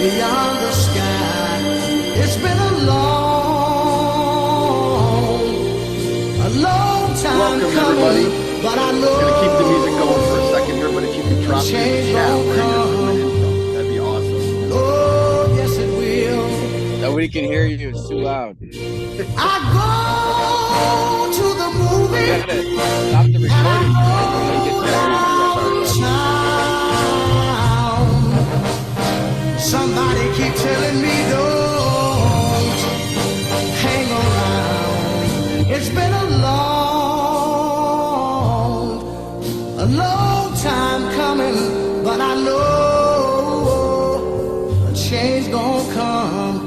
beyond the sky. It's been a long time Welcome, coming, everybody. but I know I'm gonna keep the music going for a second here, but if you could drop it in the chat where you're coming in from, that'd be awesome. Oh, yes it will. Nobody can hear you. It's too loud. I go to the movie. You gotta stop the recording. Everybody gets Somebody keep telling me don't hang around. It's been a long time coming, but I know a change gonna come.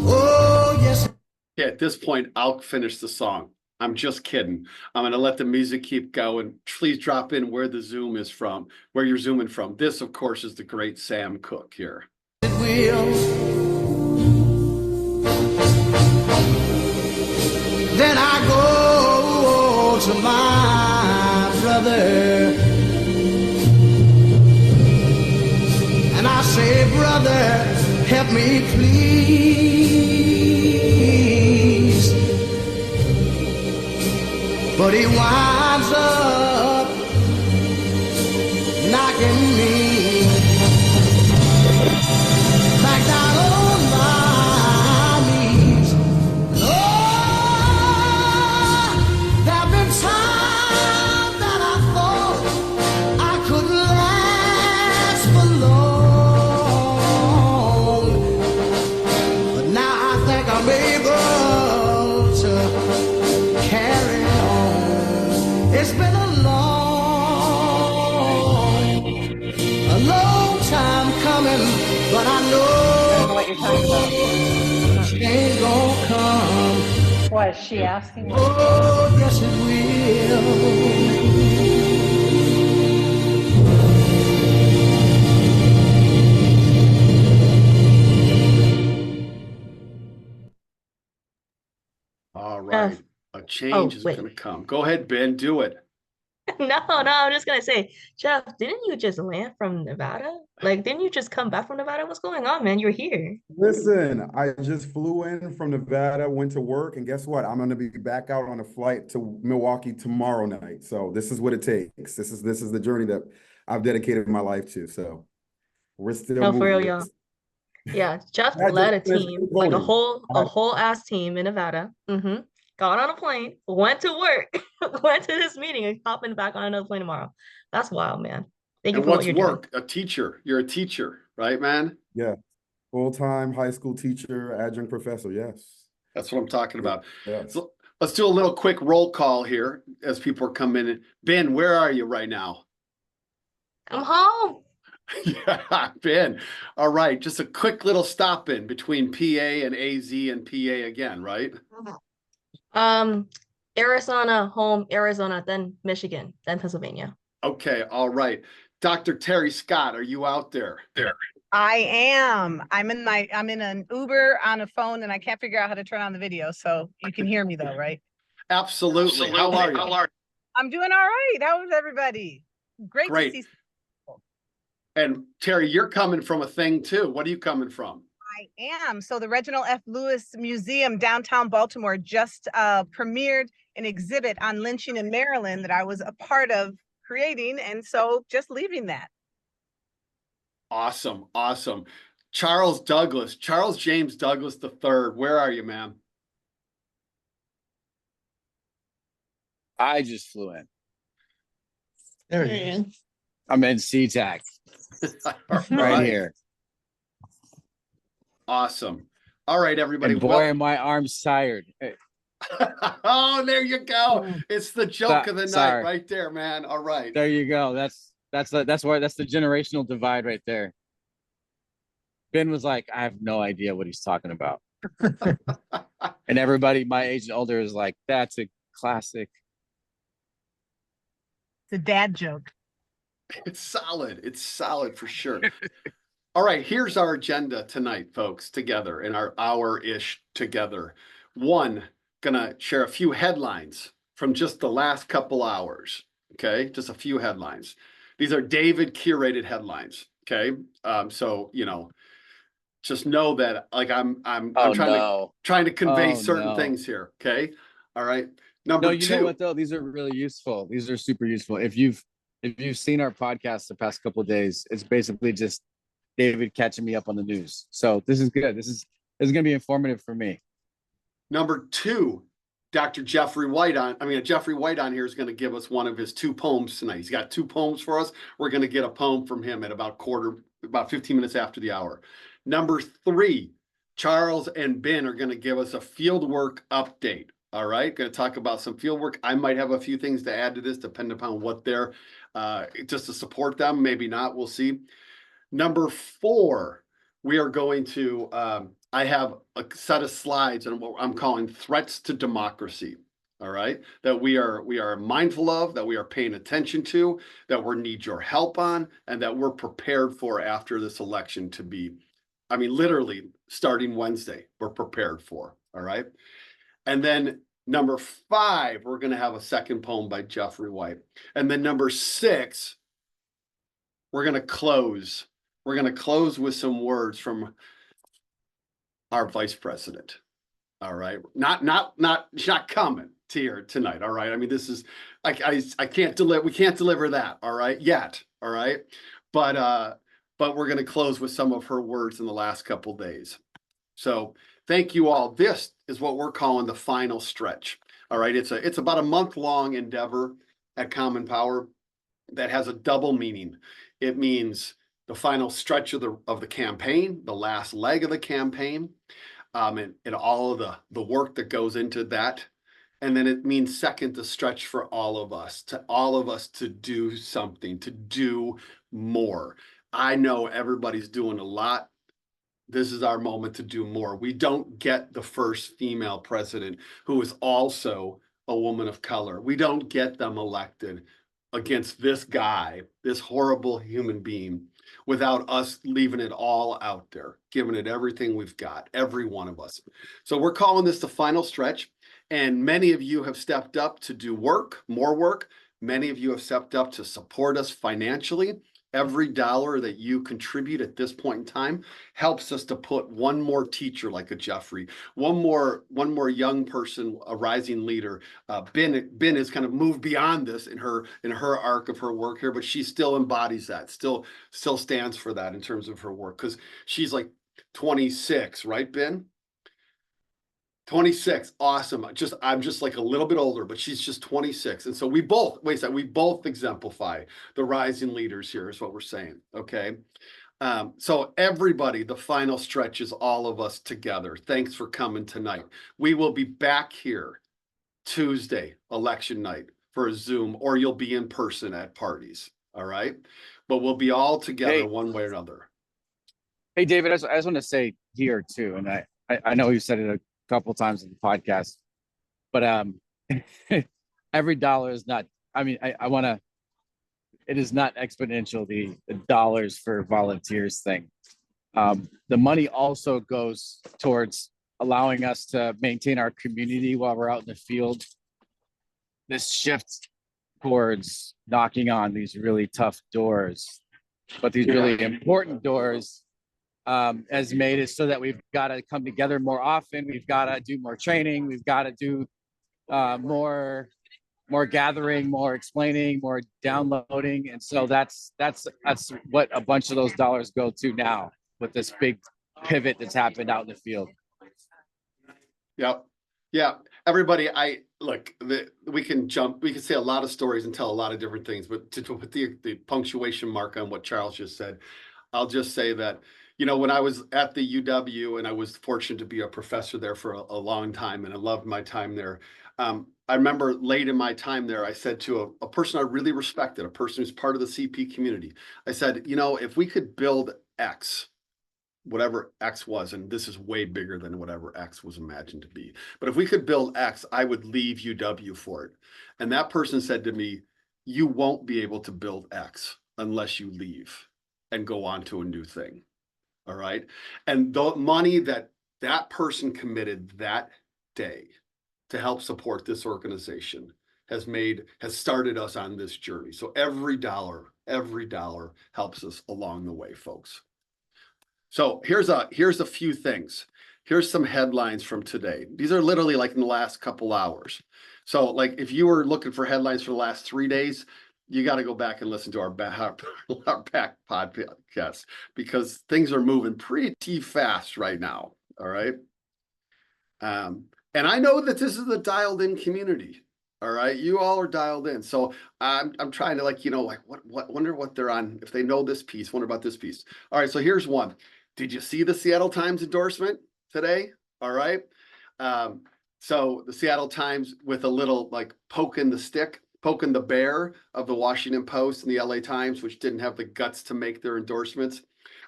Oh, yes. Yeah, at this point, I'll finish the song. I'm just kidding. I'm going to let the music keep going. Please drop in where the Zoom is from, where you're zooming from. This, of course, is the great Sam Cooke here. It will. Then I go to my brother and I say, brother, help me please. But he winds up knocking me back down on my knees. Oh, there have been times that I thought I could last for long, but now I think I'm able to carry on. It's been a long time coming, but I know what you're talking about. change gonna come. What is she asking? Oh, yes it All right. A change is going to come. Go ahead, Ben. Do it. No, I'm just gonna say, Jeff, didn't you just land from Nevada? Like, didn't you just come back from Nevada? What's going on, man? You're here. Listen, I just flew in from Nevada, went to work, and guess what? I'm going to be back out on a flight to Milwaukee tomorrow night. So this is what it takes. This is the journey that I've dedicated my life to. So we're still No, for real, moving. y'all. Yeah, Jeff I led a just finished team, like a recording. whole ass team in Nevada. Got on a plane, went to work, went to this meeting, and hopping back on another plane tomorrow. That's wild, man. Thank you And for what what's you're work? A teacher. You're a teacher, right, man? Yeah. Full-time high school teacher, adjunct professor. Yes. That's what I'm talking about. Yes. So let's do a little quick roll call here as people are coming in. Ben, where are you right now? I'm home. Yeah, Ben. All right. Just a quick little stop in between PA and AZ and PA again, right? Arizona, home, Arizona, then Michigan, then Pennsylvania. Okay. All right. Dr. Terry Scott, are you out there? I am. I'm in an Uber on a phone and I can't figure out how to turn on the video. So you can hear me though, right? Absolutely. How are you? I'm doing all right. How is everybody? Great to see. And Terry, you're coming from a thing too. What are you coming from? I am. So the Reginald F. Lewis Museum downtown Baltimore just premiered an exhibit on lynching in Maryland that I was a part of creating. And so just leaving that. Awesome. Awesome. Charles James Douglas III. Where are you, man? I just flew in. There he is. I'm in SeaTac. Right here. Awesome. All right, everybody. And boy, are my arms tired. Oh, there you go. It's the joke of the night right there, man. All right. There you go. That's the generational divide right there. Ben was like, I have no idea what he's talking about. And everybody my age and older is like, that's a classic. It's a dad joke. It's solid. It's solid for sure. All right, here's our agenda tonight, folks, together in our hour-ish together. One, gonna share a few headlines from just the last couple hours, okay? Just a few headlines. These are David curated headlines, Okay. So, you know, just know that like I'm Oh trying to no. trying to convey Oh, certain no. things here. Okay. All right. No, Number you know two. what though? These are really useful. These are super useful. If you've seen our podcast the past couple of days, it's basically just David catching me up on the news. So this is good. This is gonna be informative for me. Number two, Jeffrey White on here is going to give us one of his 2 poems tonight. He's got 2 poems for us. We're going to get a poem from him at about 15 minutes after the hour. Number 3, Charles and Ben are going to give us a fieldwork update. All right, going to talk about some fieldwork. I might have a few things to add to this, depending upon what they're, just to support them. Maybe not. We'll see. Number 4, we are going to, I have a set of slides on what I'm calling threats to democracy. All right, that we are mindful of, that we are paying attention to, that we need your help on, and that we're prepared for after this election to be, I mean, literally starting Wednesday, we're prepared for. All right. And then number 5, we're going to have a second poem by Jeffrey White. And then number 6, we're going to close. We're going to close with some words from our vice president. All right. She's not coming to here tonight. All right. I mean, this is, I can't deliver, we can't deliver that. All right. Yet. All right. But we're going to close with some of her words in the last couple days. So thank you all. This is what we're calling the final stretch. All right. It's about a month-long endeavor at Common Power that has a double meaning. It means the final stretch of the campaign, the last leg of the campaign, and all of the work that goes into that. And then it means second, the stretch for all of us to do something, to do more. I know everybody's doing a lot. This is our moment to do more. We don't get the first female president who is also a woman of color. We don't get them elected against this guy, this horrible human being, without us leaving it all out there, giving it everything we've got, every one of us. So we're calling this the final stretch. And many of you have stepped up to do work, more work. Many of you have stepped up to support us financially. Every dollar that you contribute at this point in time helps us to put one more teacher like a Jeffrey, one more young person, a rising leader. Ben has kind of moved beyond this in her arc of her work here, but she still embodies that, still stands for that in terms of her work, because she's like 26, right, Ben? 26, awesome. I'm just like a little bit older, but she's just 26. And so we both exemplify the rising leaders here is what we're saying. Okay. So everybody, the final stretch is all of us together. Thanks for coming tonight. We will be back here Tuesday, election night, for a Zoom, or you'll be in person at parties. All right. But we'll be all together one way or another. Hey, David, I just want to say here too, and I know you said it a couple times in the podcast, but every dollar is not, I mean, it is not exponential, the dollars for volunteers thing. The money also goes towards allowing us to maintain our community while we're out in the field. This shift towards knocking on these really tough doors, but these really important doors, has made it so that we've got to come together more often. We've got to do more training. We've got to do more gathering, more explaining, more downloading. And so that's what a bunch of those dollars go to now with this big pivot that's happened out in the field. Yep. Yeah. Everybody, we can say a lot of stories and tell a lot of different things, but to put the punctuation mark on what Charles just said, I'll just say that, you know, when I was at the UW and I was fortunate to be a professor there for a long time, and I loved my time there. I remember late in my time there, I said to a person I really respected, a person who's part of the CP community, I said, you know, if we could build X, whatever X was, and this is way bigger than whatever X was imagined to be, but if we could build X, I would leave UW for it. And that person said to me, you won't be able to build X unless you leave and go on to a new thing. All right. And the money that person committed that day to help support this organization has started us on this journey. So every dollar Every dollar helps us along the way, folks. So here's a few things. Here's some headlines from today. These are literally like in the last couple hours. So like if you were looking for headlines for the last 3 days, you got to go back and listen to our back podcast because things are moving pretty fast right now. All right. And I know that this is a dialed in community. All right. You all are dialed in. So I'm trying to like, what wonder what they're on. If they know this piece, wonder about this piece. All right. So here's one. Did you see the Seattle Times endorsement today? All right. So the Seattle Times with a little like poking the bear of the Washington Post and the LA Times, which didn't have the guts to make their endorsements.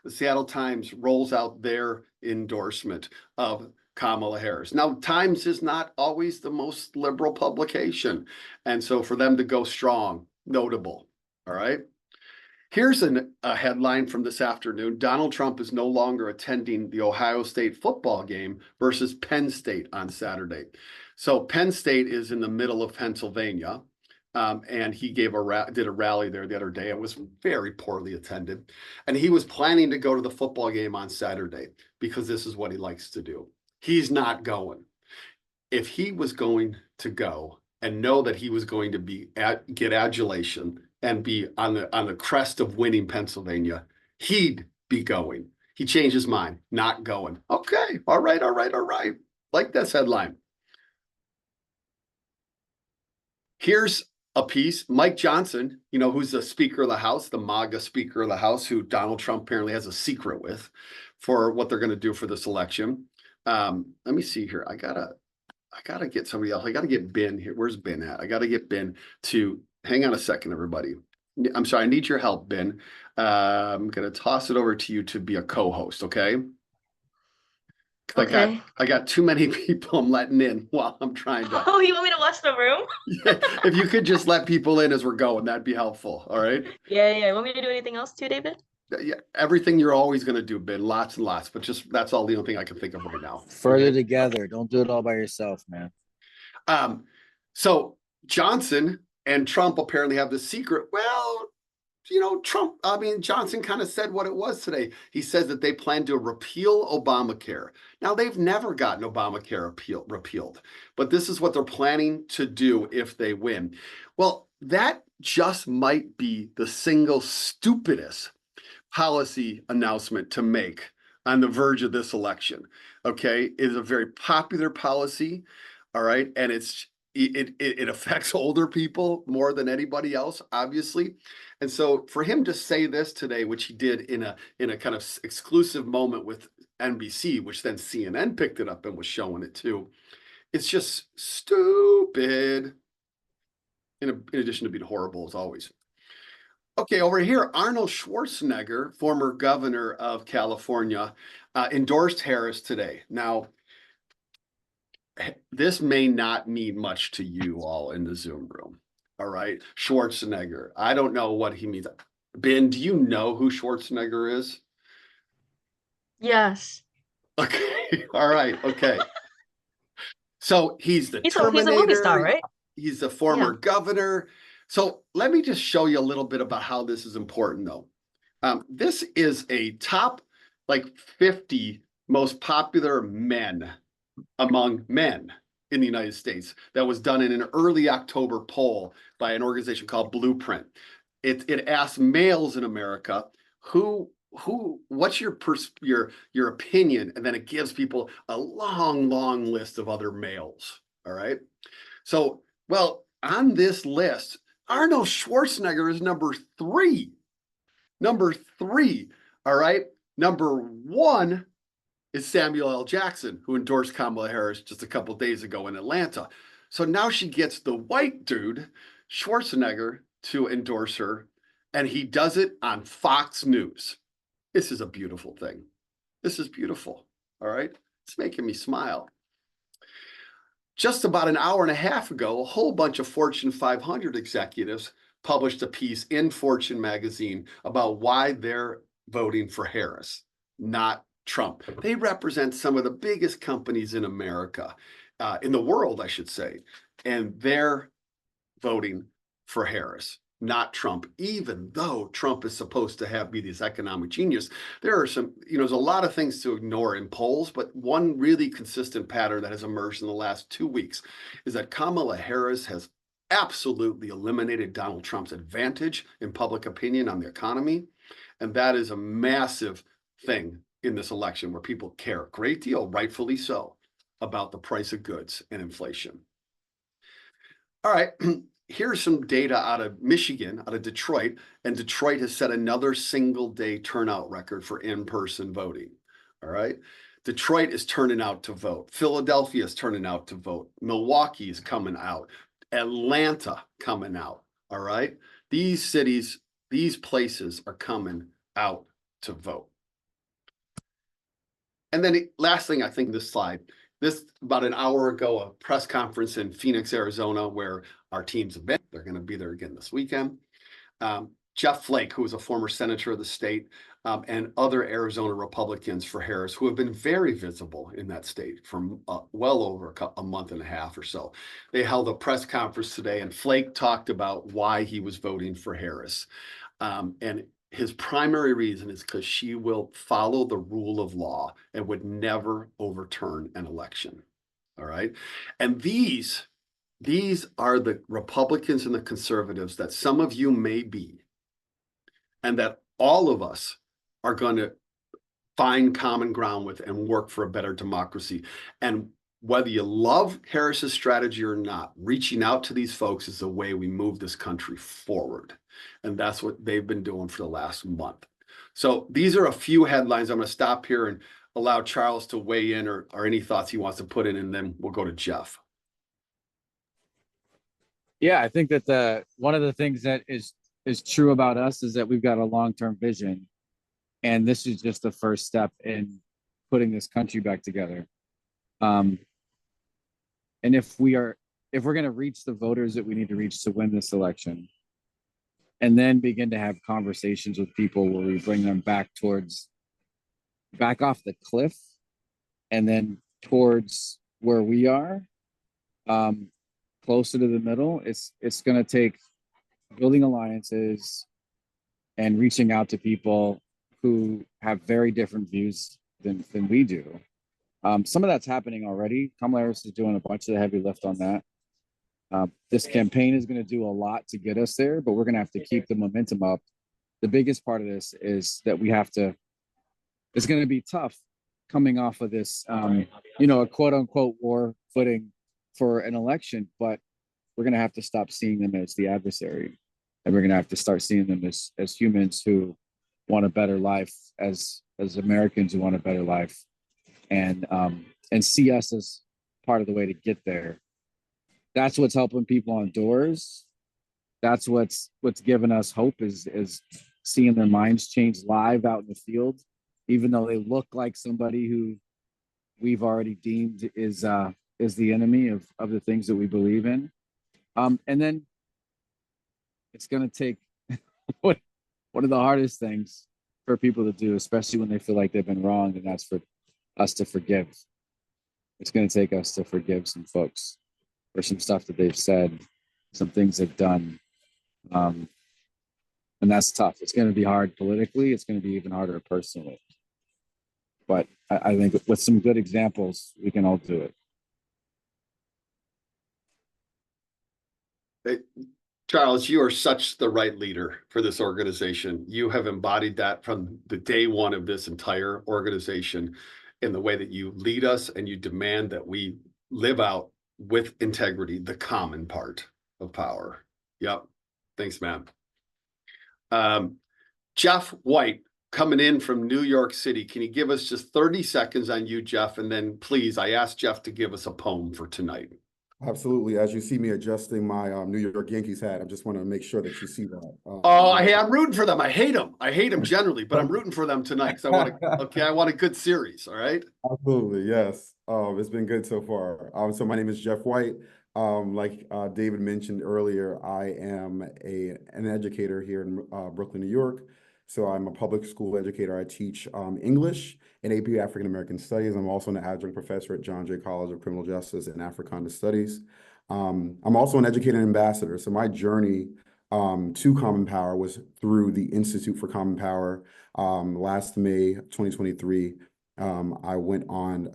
The Seattle Times rolls out their endorsement of Kamala Harris. Now, Times is not always the most liberal publication. And so for them to go strong, notable. All right. Here's a headline from this afternoon. Donald Trump is no longer attending the Ohio State football game versus Penn State on Saturday. So Penn State is in the middle of Pennsylvania. And he did a rally there the other day. It was very poorly attended. And he was planning to go to the football game on Saturday because this is what he likes to do. He's not going. If he was going to go and know that he was going to get adulation and be on the crest of winning Pennsylvania, he'd be going. He changed his mind, not going. Okay, all right. Like this headline. Here's a piece. Mike Johnson, who's the Speaker of the House, the MAGA Speaker of the House, who Donald Trump apparently has a secret with for what they're going to do for this election. Let me see here. I gotta get somebody else. I gotta get Ben here. Where's Ben at? I gotta get Ben to hang on a second, everybody. I'm sorry, I need your help, Ben. I'm gonna toss it over to you to be a co-host, okay? Okay. I got too many people I'm letting in while I'm trying to. Oh, you want me to watch the room? If you could just let people in as we're going, that'd be helpful. All right. Yeah. Want me to do anything else too, David? Yeah, everything you're always going to do, Ben, lots and lots, but just that's all the only thing I can think of right now. Further together. Don't do it all by yourself, man. So Johnson and Trump apparently have the secret. Well, Johnson kind of said what it was today. He says that they plan to repeal Obamacare. Now, they've never gotten Obamacare repealed, but this is what they're planning to do if they win. Well, that just might be the single stupidest policy announcement to make on the verge of this election. Okay, it is a very popular policy. All right, and it affects older people more than anybody else, obviously. And so for him to say this today, which he did in a kind of exclusive moment with NBC, which then CNN picked it up and was showing it too, it's just stupid. In addition to being horrible as always. Okay, over here, Arnold Schwarzenegger, former governor of California, endorsed Harris today. Now, this may not mean much to you all in the Zoom room. All right, Schwarzenegger. I don't know what he means. Ben, do you know who Schwarzenegger is? Yes. Okay, all right, okay. So he's the Terminator. He's a movie star, right? He's the former governor. So let me just show you a little bit about how this is important, though. This is a top 50 most popular men among men in the United States that was done in an early October poll by an organization called Blueprint. It asked males in America what's your opinion, and then it gives people a long list of other males. All right. So, well, on this list, Arnold Schwarzenegger is number 3. Number 3. All right. Number 1 is Samuel L. Jackson, who endorsed Kamala Harris just a couple days ago in Atlanta. So now she gets the white dude, Schwarzenegger, to endorse her, and he does it on Fox News. This is a beautiful thing. This is beautiful. All right. It's making me smile. Just about an hour and a half ago, a whole bunch of Fortune 500 executives published a piece in Fortune magazine about why they're voting for Harris, not Trump. They represent some of the biggest companies in America, in the world, I should say, and they're voting for Harris. not Trump, even though Trump is supposed to be this economic genius. There are some, there's a lot of things to ignore in polls, but one really consistent pattern that has emerged in the last 2 weeks is that Kamala Harris has absolutely eliminated Donald Trump's advantage in public opinion on the economy. And that is a massive thing in this election where people care a great deal, rightfully so, about the price of goods and inflation. All right. Here's some data out of Michigan, out of Detroit, and Detroit has set another single day turnout record for in-person voting. All right. Detroit is turning out to vote. Philadelphia is turning out to vote. Milwaukee is coming out. Atlanta coming out. All right. These cities, these places are coming out to vote. And then last thing I think this slide, this about an hour ago, a press conference in Phoenix, Arizona, where our teams have been. They're going to be there again this weekend. Jeff Flake, who was a former senator of the state, and other Arizona Republicans for Harris, who have been very visible in that state for well over a month and a half or so. They held a press conference today, and Flake talked about why he was voting for Harris. And his primary reason is because she will follow the rule of law and would never overturn an election. All right. And these are the Republicans and the conservatives that some of you may be, and that all of us are going to find common ground with and work for a better democracy. And whether you love Harris's strategy or not, reaching out to these folks is the way we move this country forward. And that's what they've been doing for the last month. So these are a few headlines. I'm going to stop here and allow Charles to weigh in or any thoughts he wants to put in, and then we'll go to Jeff. Yeah, I think that one of the things that is true about us is that we've got a long-term vision, and this is just the first step in putting this country back together. And if we're going to reach the voters that we need to reach to win this election, and then begin to have conversations with people where we bring them back off the cliff, and then towards where we are, closer to the middle, it's going to take building alliances and reaching out to people who have very different views than we do. Some of that's happening already. Kamala Harris is doing a bunch of the heavy lift on that. This campaign is going to do a lot to get us there, but we're going to have to keep the momentum up. The biggest part of this is that it's going to be tough coming off of this, a quote unquote war footing for an election, but we're going to have to stop seeing them as the adversary. And we're going to have to start seeing them as humans who want a better life, as Americans who want a better life, and see us as part of the way to get there. That's what's helping people on doors. That's what's given us hope is seeing their minds change live out in the field, even though they look like somebody who we've already deemed is the enemy of the things that we believe in. And then it's going to take one of the hardest things for people to do, especially when they feel like they've been wronged, and that's for us to forgive. It's going to take us to forgive some folks for some stuff that they've said, some things they've done. And that's tough. It's going to be hard politically. It's going to be even harder personally. But I think with some good examples, we can all do it. Charles, you are such the right leader for this organization. You have embodied that from the day one of this entire organization in the way that you lead us, and you demand that we live out with integrity the common part of power. Yep. Thanks, man. Jeff White, coming in from New York City. Can you give us just 30 seconds on you, Jeff? And then please, I asked Jeff to give us a poem for tonight. Absolutely. As you see me adjusting my New York Yankees hat, I just want to make sure that you see that. I'm rooting for them. I hate them generally, but I'm rooting for them tonight because I want a good series. All right. Absolutely. Yes. It's been good so far. So my name is Jeff White. Like David mentioned earlier, I am an educator here in Brooklyn, New York. So I'm a public school educator. I teach English and AP African American Studies. I'm also an adjunct professor at John Jay College of Criminal Justice and Africana Studies. I'm also an educator and ambassador. So my journey to Common Power was through the Institute for Common Power. Last May 2023, I went on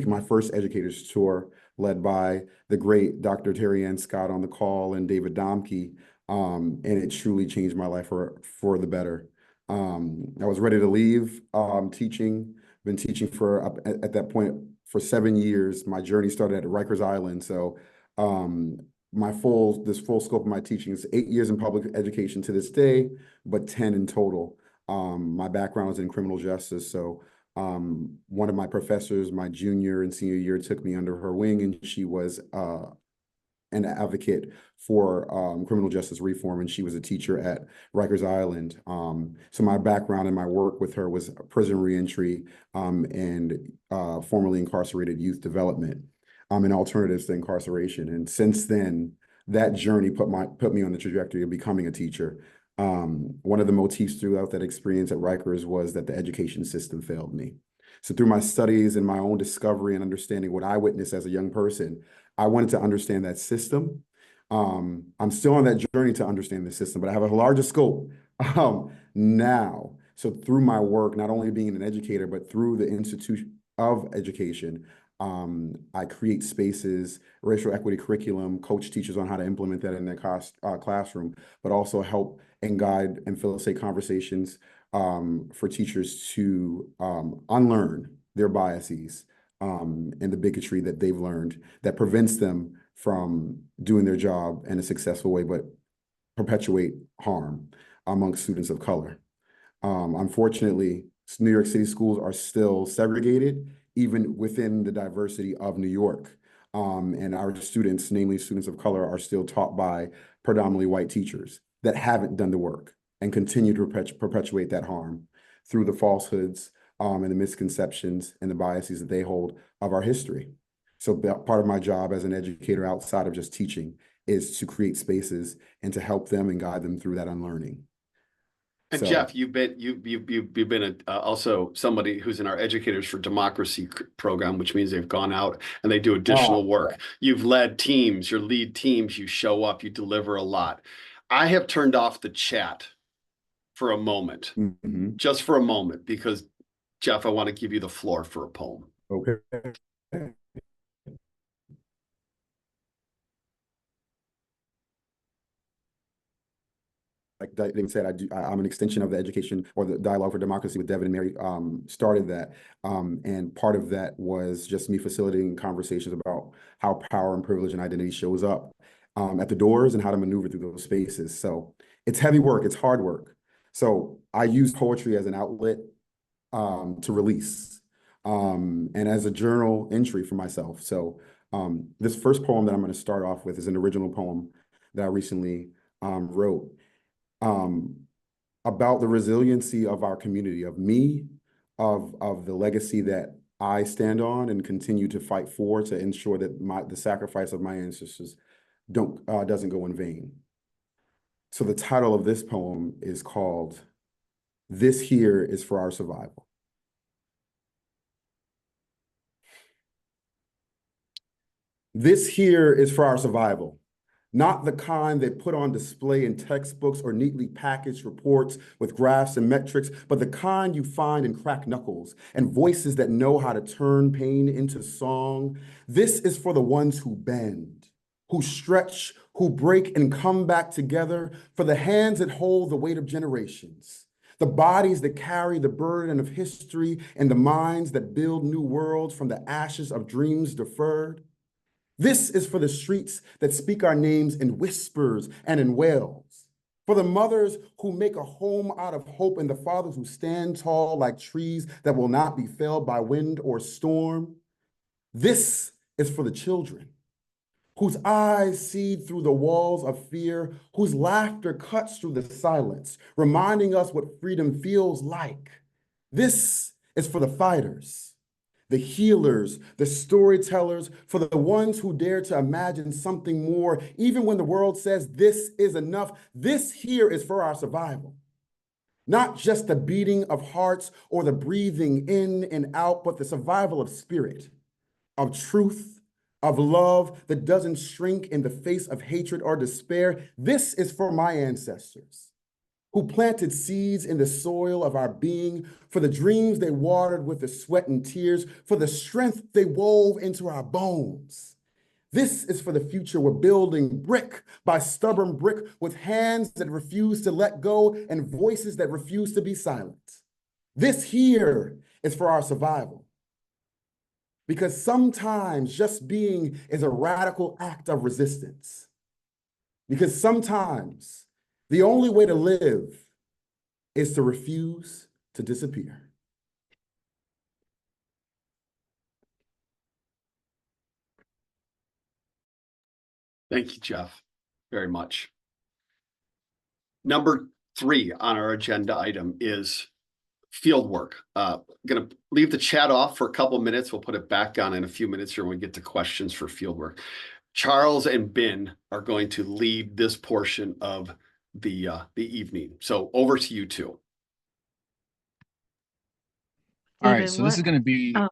my first educators tour, led by the great Dr. Terry Ann Scott on the call and David Domke, and it truly changed my life for the better. I was ready to leave teaching. Been teaching for at that point for 7 years. My journey started at Rikers Island, so this full scope of my teaching is 8 years in public education to this day, but 10 in total. My background was in criminal justice, so one of my professors, my junior and senior year, took me under her wing, and she was an advocate for criminal justice reform, and she was a teacher at Rikers Island. So my background and my work with her was prison reentry and formerly incarcerated youth development and alternatives to incarceration. And since then, that journey put me on the trajectory of becoming a teacher. One of the motifs throughout that experience at Rikers was that the education system failed me. So through my studies and my own discovery and understanding what I witnessed as a young person, I wanted to understand that system. I'm still on that journey to understand the system, but I have a larger scope now. So through my work, not only being an educator, but through the Institute of Education, I create spaces, racial equity curriculum, coach teachers on how to implement that in their classroom, but also help and guide and facilitate conversations for teachers to unlearn their biases and the bigotry that they've learned that prevents them from doing their job in a successful way, but perpetuate harm amongst students of color. Unfortunately, New York City schools are still segregated, even within the diversity of New York. And our students, namely students of color, are still taught by predominantly white teachers that haven't done the work and continue to perpetuate that harm through the falsehoods and the misconceptions and the biases that they hold of our history. So part of my job as an educator outside of just teaching is to create spaces and to help them and guide them through that unlearning. And So, Jeff, you've been also somebody who's in our Educators for Democracy program, which means they've gone out and they do additional work. You've led teams, you lead teams, you show up, you deliver a lot. I have turned off the chat for a moment, just for a moment, because Jeff, I want to give you the floor for a poem. okay. Like David said, I'm an extension of the Education or the Dialogue for Democracy with Devin and Mary started that. And part of that was just me facilitating conversations about how power and privilege and identity shows up at the doors and how to maneuver through those spaces. So it's heavy work, it's hard work. So I use poetry as an outlet to release and as a journal entry for myself. So this first poem that I'm going to start off with is an original poem that I recently wrote. About the resiliency of our community, of me, of the legacy that I stand on and continue to fight for to ensure that the sacrifice of my ancestors doesn't go in vain. So the title of this poem is called "This Here is for Our Survival." This here is for our survival. Not the kind they put on display in textbooks or neatly packaged reports with graphs and metrics, but the kind you find in cracked knuckles and voices that know how to turn pain into song. This is for the ones who bend, who stretch, who break and come back together, for the hands that hold the weight of generations, the bodies that carry the burden of history, and the minds that build new worlds from the ashes of dreams deferred. This is for the streets that speak our names in whispers and in wails, for the mothers who make a home out of hope and the fathers who stand tall like trees that will not be felled by wind or storm. This is for the children whose eyes seed through the walls of fear, whose laughter cuts through the silence, reminding us what freedom feels like. This is for the fighters, the healers, the storytellers, for the ones who dare to imagine something more, even when the world says this is enough. This here is for our survival. Not just the beating of hearts or the breathing in and out, but the survival of spirit, of truth, of love that doesn't shrink in the face of hatred or despair. This is for my ancestors who planted seeds in the soil of our being, for the dreams they watered with the sweat and tears, for the strength they wove into our bones. This is for the future we're building brick by stubborn brick, with hands that refuse to let go and voices that refuse to be silent. This here is for our survival. Because sometimes just being is a radical act of resistance. Because sometimes the only way to live is to refuse to disappear. Thank you, Jeff, very much. Number 3 on our agenda item is Fieldwork. Going to leave the chat off for a couple minutes. We'll put it back on in a few minutes here when we get to questions for Fieldwork. Charles and Ben are going to lead this portion of the evening. So over to you two. All right, David, so this is going to be. Oh.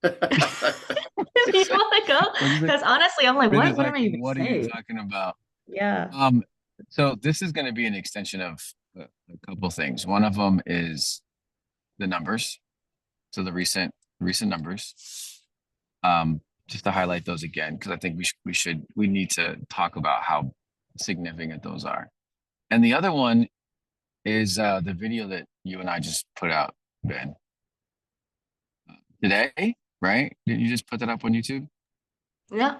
You want to go? Because honestly, I'm like, what am I even What are saying? you talking about? Yeah. So this is going to be an extension of a couple things. One of them is the numbers. So the recent numbers. Just to highlight those again, because I think we need to talk about how significant those are. And the other one is the video that you and I just put out, Ben. Today, right? Didn't you just put that up on YouTube? Yeah.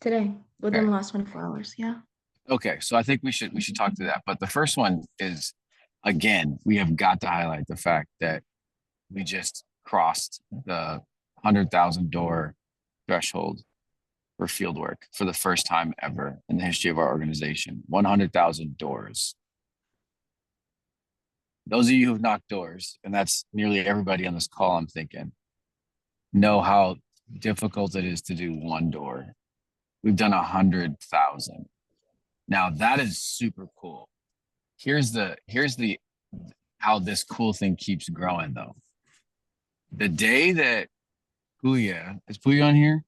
Today, within Okay. the last 24 hours. Yeah. Okay, so I think we should talk to that. But the first one is, again, we have got to highlight the fact that we just crossed the 100,000 door threshold for Fieldwork for the first time ever in the history of our organization. 100,000 doors. Those of you who've knocked doors, and that's nearly everybody on this call, I'm thinking, know how difficult it is to do one door. We've done 100,000. Now that is super cool. Here's the how this cool thing keeps growing though. The day that Puya, is Puya on here?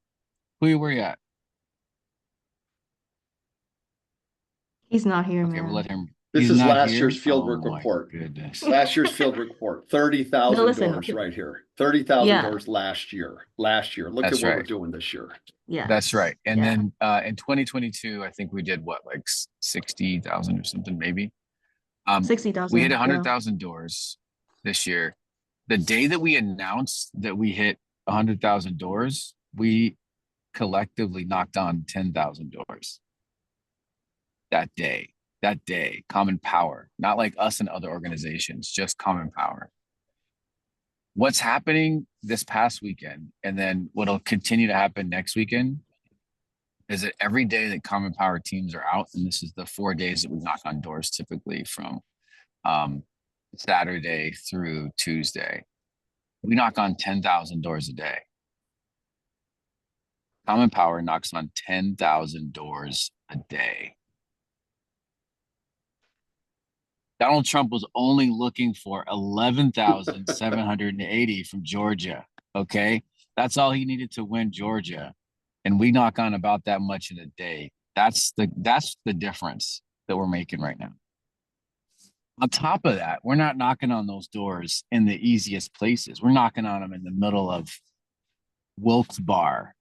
Puya, where you at? He's not here, Okay, man. we'll let him. This He's is not last here? year's Fieldwork Oh, my report. goodness. Last year's field report, 30,000 No, listen. doors right here. 30,000 Yeah. doors last year. Look That's at what we're right. doing this year. Yeah. That's right. And Yeah. then in 2022, I think we did what, like 60,000 or something, maybe. 60,000. We hit yeah. 100,000 doors this year. The day that we announced that we hit 100,000 doors, we collectively knocked on 10,000 doors. That day, Common Power, not like us and other organizations, just Common Power. What's happening this past weekend, and then what'll continue to happen next weekend, is that every day that Common Power teams are out, and this is the 4 days that we knock on doors typically from Saturday through Tuesday, we knock on 10,000 doors a day. Common Power knocks on 10,000 doors a day. Donald Trump was only looking for 11,780 from Georgia. Okay. That's all he needed to win Georgia. And we knock on about that much in a day. That's the difference that we're making right now. On top of that, we're not knocking on those doors in the easiest places. We're knocking on them in the middle of Wilkes-Barre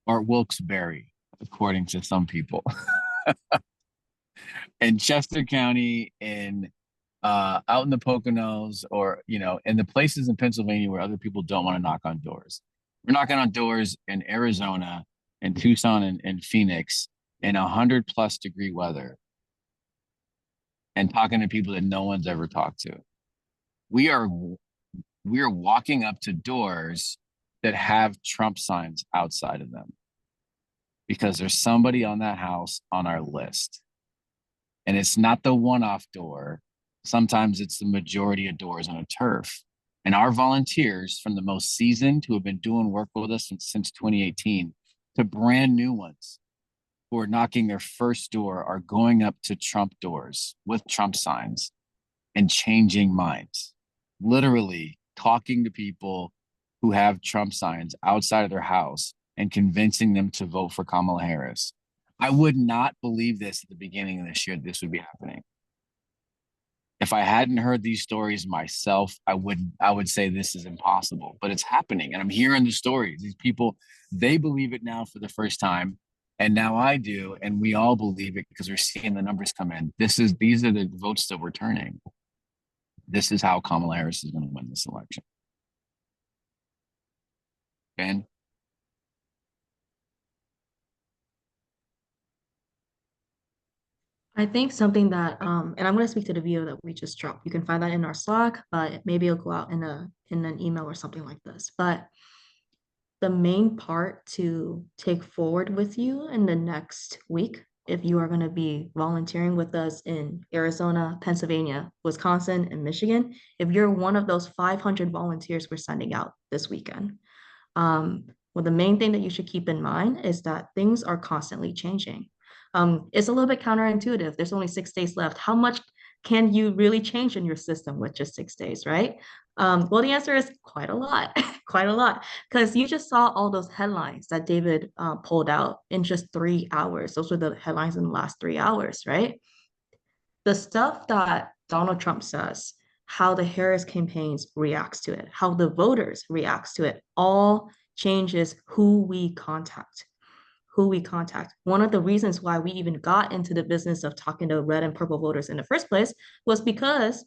or Wilkes-Barre, according to some people. In Chester County, in out in the Poconos, or in the places in Pennsylvania where other people don't want to knock on doors. We're knocking on doors in Arizona, in Tucson, and Phoenix in 100+ degree weather, and talking to people that no one's ever talked to. We are walking up to doors that have Trump signs outside of them because there's somebody on that house on our list. And it's not the one-off door. Sometimes it's the majority of doors on a turf. And our volunteers, from the most seasoned who have been doing work with us since 2018 to brand new ones who are knocking their first door, are going up to Trump doors with Trump signs and changing minds. Literally talking to people who have Trump signs outside of their house and convincing them to vote for Kamala Harris. I would not believe this at the beginning of this year, this would be happening. If I hadn't heard these stories myself, I would say this is impossible, but it's happening. And I'm hearing the stories. These people, they believe it now for the first time. And now I do. And we all believe it because we're seeing the numbers come in. These are the votes that we're turning. This is how Kamala Harris is going to win this election. Ben? I think something that and I'm going to speak to the video that we just dropped. You can find that in our Slack, but maybe it'll go out in an email or something like this. But the main part to take forward with you in the next week, if you are going to be volunteering with us in Arizona, Pennsylvania, Wisconsin, and Michigan, if you're one of those 500 volunteers we're sending out this weekend, well, the main thing that you should keep in mind is that things are constantly changing. It's a little bit counterintuitive. There's only 6 days left. How much can you really change in your system with just 6 days, right? Well, the answer is quite a lot, quite a lot, because you just saw all those headlines that David pulled out in just 3 hours. Those were the headlines in the last 3 hours, right? The stuff that Donald Trump says, how the Harris campaigns reacts to it, how the voters reacts to it, all changes who we contact. One of the reasons why we even got into the business of talking to red and purple voters in the first place was because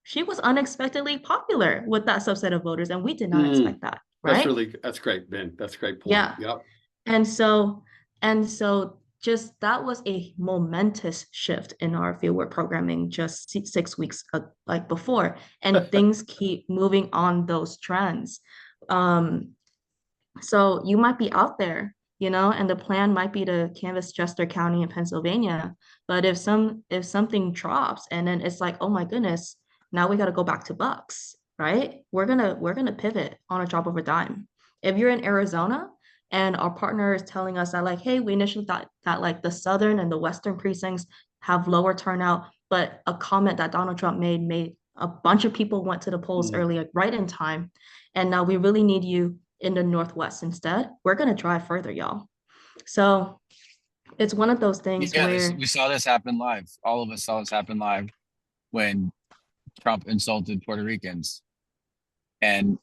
she was unexpectedly popular with that subset of voters, and we did not expect that, right? That's great, Ben. That's a great point. Yeah. Yep. And so just that was a momentous shift in our fieldwork programming just 6 weeks like before, and things keep moving on those trends. So you might be out there, and the plan might be to canvass Chester County in Pennsylvania. But if something drops and then it's like, oh my goodness, now we got to go back to Bucks, right? We're gonna pivot on a drop of a dime. If you're in Arizona and our partner is telling us that, like, hey, we initially thought that like the southern and the western precincts have lower turnout, but a comment that Donald Trump made a bunch of people went to the polls early, like right in time, and now we really need you in the Northwest instead. We're going to drive further, y'all. So it's one of those things where we saw this happen live. All of us saw this happen live when Trump insulted Puerto Ricans. And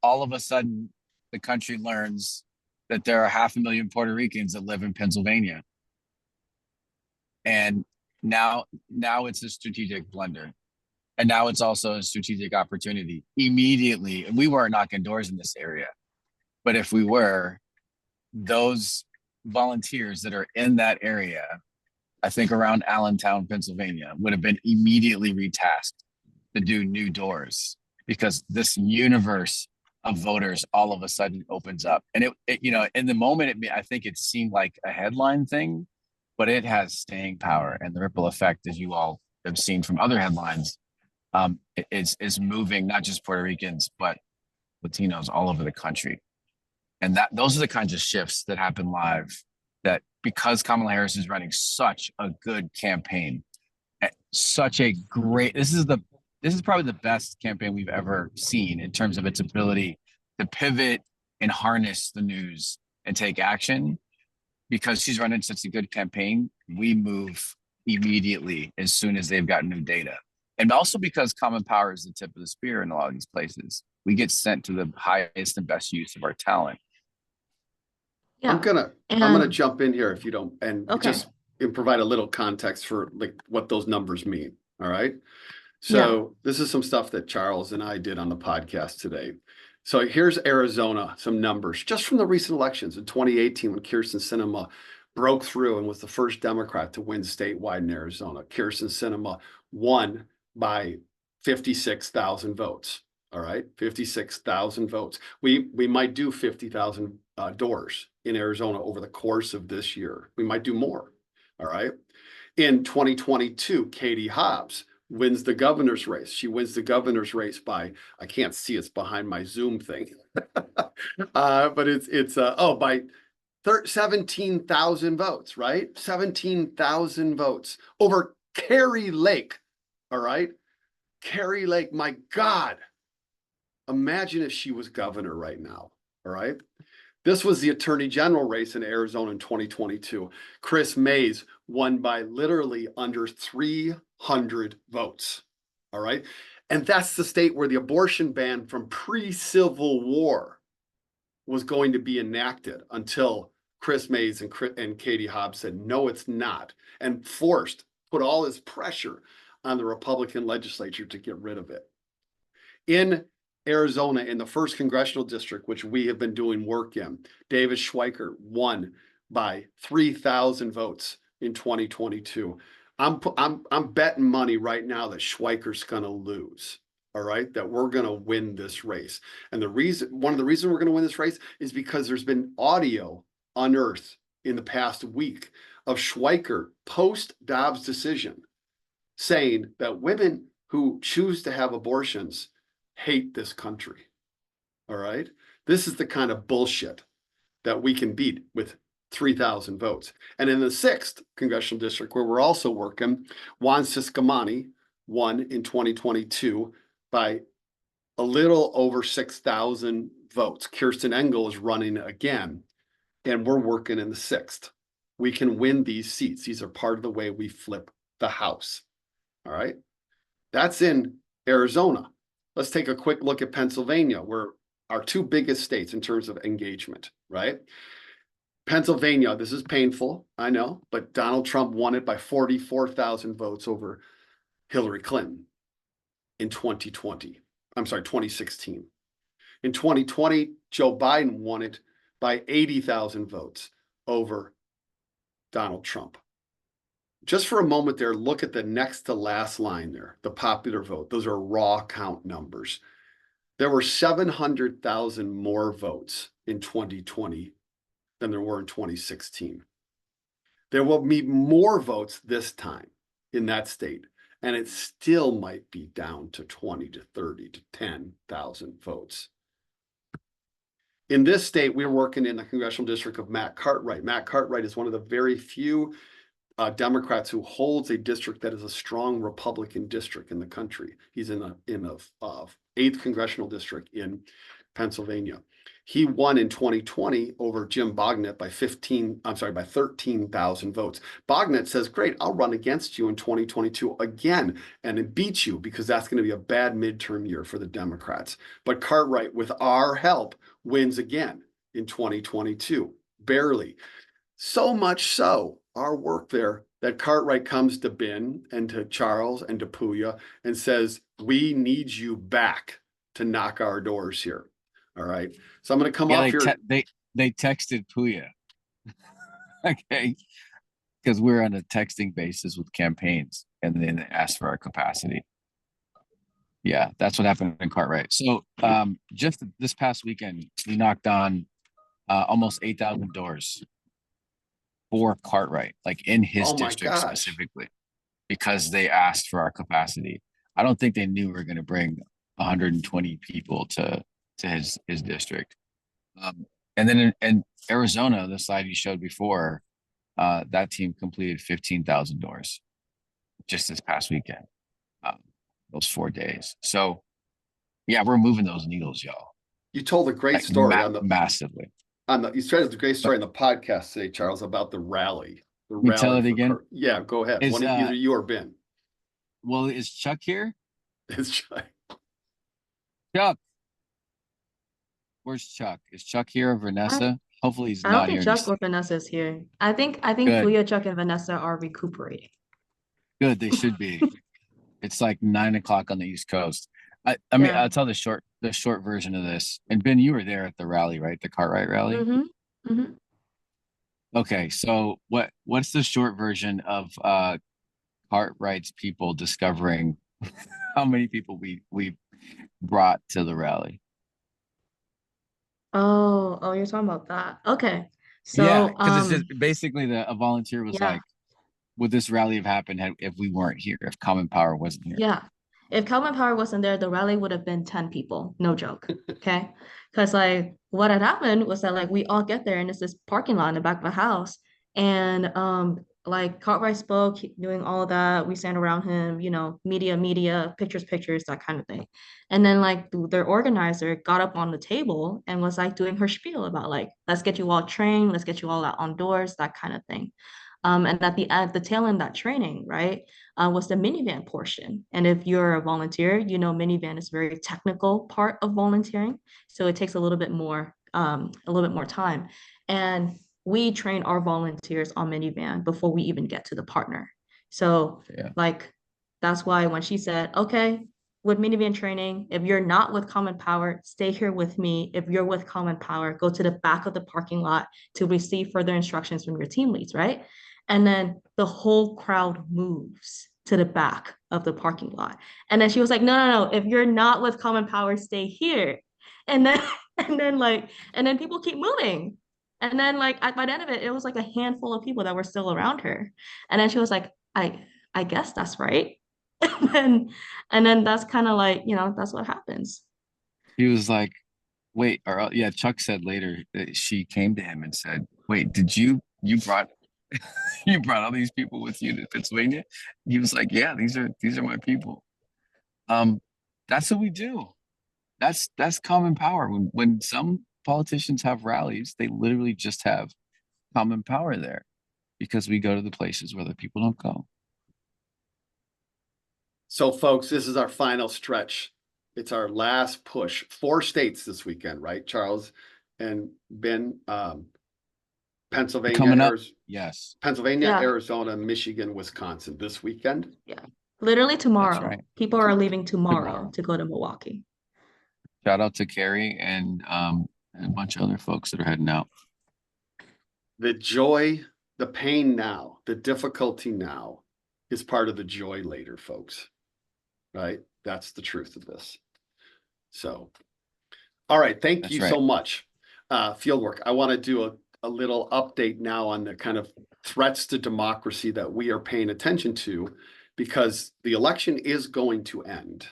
all of a sudden, the country learns that there are 500,000 Puerto Ricans that live in Pennsylvania. And now it's a strategic blunder. And now it's also a strategic opportunity immediately. And we weren't knocking doors in this area, but if we were, those volunteers that are in that area, I think around Allentown, Pennsylvania, would have been immediately retasked to do new doors, because this universe of voters all of a sudden opens up. And it in the moment, I think it seemed like a headline thing, but it has staying power, and the ripple effect, as you all have seen from other headlines, is moving not just Puerto Ricans, but Latinos all over the country. And those are the kinds of shifts that happen live, that because Kamala Harris is running such a good campaign, such a great, this is probably the best campaign we've ever seen in terms of its ability to pivot and harness the news and take action. Because she's running such a good campaign, we move immediately as soon as they've got new data. And also because common power is the tip of the spear in a lot of these places. We get sent to the highest and best use of our talent. yeah. I'm gonna jump in here if you don't, and just provide a little context for like what those numbers mean. All right. So this is some stuff that Charles and I did on the podcast today. So here's Arizona, some numbers just from the recent elections in 2018 when Kyrsten Sinema broke through and was the first Democrat to win statewide in Arizona. Kyrsten Sinema won by 56,000 votes. All right, 56,000 votes. We might do 50,000 doors in Arizona over the course of this year. We might do more. All right. In 2022, Katie Hobbs wins the governor's race. She wins the governor's race by, I can't see, it's behind my Zoom thing, but it's by 17,000 votes, right? 17,000 votes over Carrie Lake. All right. Carrie Lake, my God. Imagine if she was governor right now. All right. This was the Attorney General race in Arizona in 2022. Chris Mays won by literally under 300 votes. All right. And that's the state where the abortion ban from pre-Civil War was going to be enacted until Chris Mays and Katie Hobbs said, no, it's not, and put all this pressure on the Republican legislature to get rid of it. In Arizona, in the first congressional district, which we have been doing work in, Davis Schweiker won by 3,000 votes in 2022. I'm betting money right now that Schweiker's going to lose. All right, that we're going to win this race. And one of the reasons we're going to win this race is because there's been audio unearthed in the past week of Schweiker post Dobbs decision saying that women who choose to have abortions hate this country. All right. This is the kind of bullshit that we can beat with 3,000 votes. And in the 6th congressional district, where we're also working, Juan Ciscomani won in 2022 by a little over 6,000 votes. Kirsten Engel is running again, and we're working in the 6th. We can win these seats. These are part of the way we flip the House. All right. That's in Arizona. Let's take a quick look at Pennsylvania, where our two biggest states in terms of engagement, right? Pennsylvania, this is painful, I know, but Donald Trump won it by 44,000 votes over Hillary Clinton in 2016. In 2020, Joe Biden won it by 80,000 votes over Donald Trump. Just for a moment there, look at the next to last line there, the popular vote. Those are raw count numbers. There were 700,000 more votes in 2020 than there were in 2016. There will be more votes this time in that state, and it still might be down to 20 to 30 to 10,000 votes. In this state, we're working in the congressional district of Matt Cartwright. Matt Cartwright is one of the very few Democrats who holds a district that is a strong Republican district in the country. He's in the 8th congressional district in Pennsylvania. He won in 2020 over Jim Bognet by 13,000 votes. Bognet says, great, I'll run against you in 2022 again and beat you, because that's going to be a bad midterm year for the Democrats. But Cartwright, with our help, wins again in 2022, barely. So much so, our work there, that Cartwright comes to Ben and to Charles and to Puya and says, we need you back to knock our doors here. All right. So I'm going to come up here. They texted Puya. Okay. Because we're on a texting basis with campaigns, and then they asked for our capacity. Yeah, that's what happened in Cartwright. So just this past weekend, we knocked on almost 8,000 doors for Cartwright, like in his district specifically, because they asked for our capacity. I don't think they knew we were going to bring 120 people to his district. And then in Arizona, the slide you showed before, that team completed 15,000 doors just this past weekend, those 4 days. So yeah, we're moving those needles, y'all. You told a great story massively. You started a great story on the podcast today, Charles, about the rally. You tell it again? Yeah, go ahead. Either you or Ben. Well, is Chuck here? It's Chuck. Chuck. Where's Chuck? Is Chuck here or Vanessa? Hopefully he's not here. I don't think Chuck or Vanessa is here. I think Puya, Chuck, and Vanessa are recuperating. Good, they should be. It's like 9 o'clock on the East Coast. I mean, I'll tell the short version of this. And Ben, you were there at the rally, right? The Cartwright rally. Mm-hmm. Mm-hmm. Okay, so what's the short version of Cartwright's people discovering how many people we brought to the rally? Oh, you're talking about that. Okay. So yeah, because it's just basically a volunteer was like, would this rally have happened if we weren't here, if Common Power wasn't here? Yeah. If Common Power wasn't there, the rally would have been 10 people. No joke. Okay. Because like what had happened was that like we all get there and it's this parking lot in the back of a house. And like Cartwright spoke, doing all of that. We stand around him, media, pictures, that kind of thing. And then like their organizer got up on the table and was like doing her spiel about like, let's get you all trained, let's get you all out on doors, that kind of thing. And at the tail end of that training, right, was the minivan portion. And if you're a volunteer, minivan is a very technical part of volunteering. So it takes a little bit more time. And we train our volunteers on minivan before we even get to the partner. So Yeah. like that's why when she said, okay, with minivan training, if you're not with Common Power, stay here with me. If you're with Common Power, go to the back of the parking lot to receive further instructions from your team leads, right? And then the whole crowd moves to the back of the parking lot. And then she was like, no, if you're not with Common Power, stay here. And then and then people keep moving. And then like by the end of it, it was like a handful of people that were still around her. And then she was like, I guess that's right. And then that's kind of like, that's what happens. He was like, wait, or yeah, Chuck said later that she came to him and said, wait, did you brought you brought all these people with you to Pennsylvania? He was like, yeah, these are my people. That's what we do. That's Common Power. When some politicians have rallies, they literally just have Common Power there because we go to the places where the people don't go. So folks, this is our final stretch. It's our last push. 4 states this weekend, right, Charles and Ben? Pennsylvania, Coming up, yes. Pennsylvania, Yeah. Arizona, Michigan, Wisconsin this weekend. Yeah. Literally tomorrow. right. People are leaving tomorrow Tomorrow. to go to Milwaukee. Shout out to Carrie and a bunch of other folks that are heading out. The joy, the pain now, the difficulty now is part of the joy later, folks. Right? That's the truth of this. So, all right. Thank That's you right. so much. Fieldwork. I want to do a little update now on the kind of threats to democracy that we are paying attention to, because the election is going to end.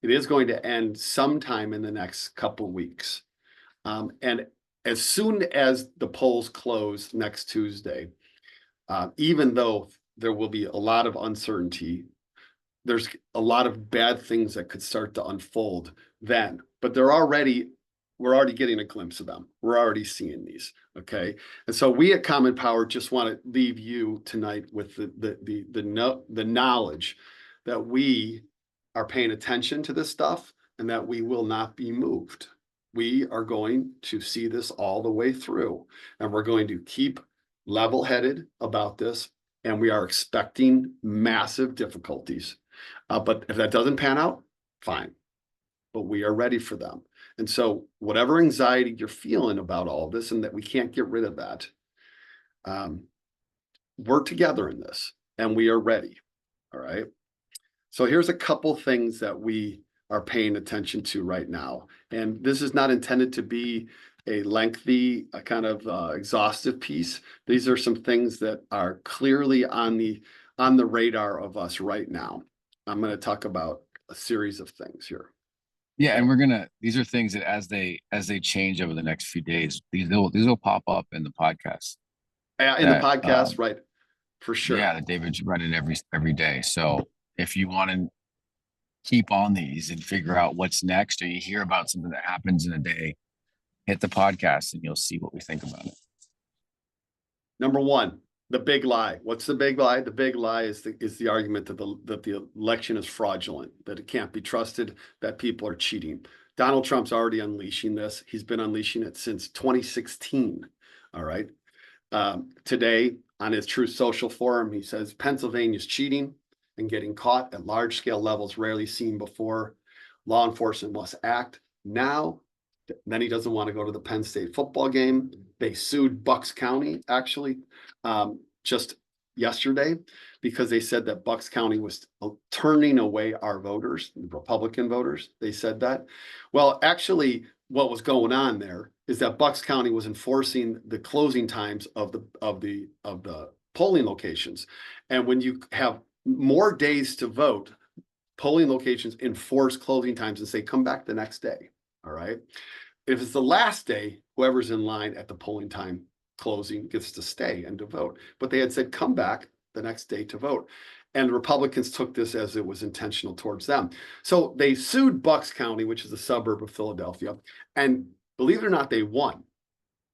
It is going to end sometime in the next couple of weeks. And as soon as the polls close next Tuesday, even though there will be a lot of uncertainty, there's a lot of bad things that could start to unfold then. But we're already getting a glimpse of them. We're already seeing these. Okay. And so we at Common Power just want to leave you tonight with the knowledge that we are paying attention to this stuff and that we will not be moved. We are going to see this all the way through, and we're going to keep level-headed about this, and we are expecting massive difficulties. But if that doesn't pan out, fine. But we are ready for them. And so whatever anxiety you're feeling about all of this and that we can't get rid of that, we're together in this and we are ready. All right. So here's a couple things that we are paying attention to right now. And this is not intended to be a lengthy, kind of exhaustive piece. These are some things that are clearly on the radar of us right now. I'm going to talk about a series of things here. Yeah, and these are things that as they change over the next few days, these will pop up in the podcast. In the podcast, right? For sure. Yeah, that David's running every day. So if you want to keep on these and figure out what's next, or you hear about something that happens in a day, hit the podcast and you'll see what we think about it. Number one, the big lie. What's the big lie? The big lie is the argument that the election is fraudulent, that it can't be trusted, that people are cheating. Donald Trump's already unleashing this. He's been unleashing it since 2016. All right. Today on his Truth Social forum, he says Pennsylvania's cheating and getting caught at large scale levels rarely seen before. Law enforcement must act now. Then he doesn't want to go to the Penn State football game. They sued Bucks County actually just yesterday because they said that Bucks County was turning away our voters, Republican voters. They said that. Well, actually, what was going on there is that Bucks County was enforcing the closing times of the polling locations, and when you have more days to vote, polling locations enforce closing times and say come back the next day. All right. If it's the last day, whoever's in line at the polling time closing gets to stay and to vote. But they had said, come back the next day to vote. And Republicans took this as it was intentional towards them. So they sued Bucks County, which is a suburb of Philadelphia. And believe it or not, they won.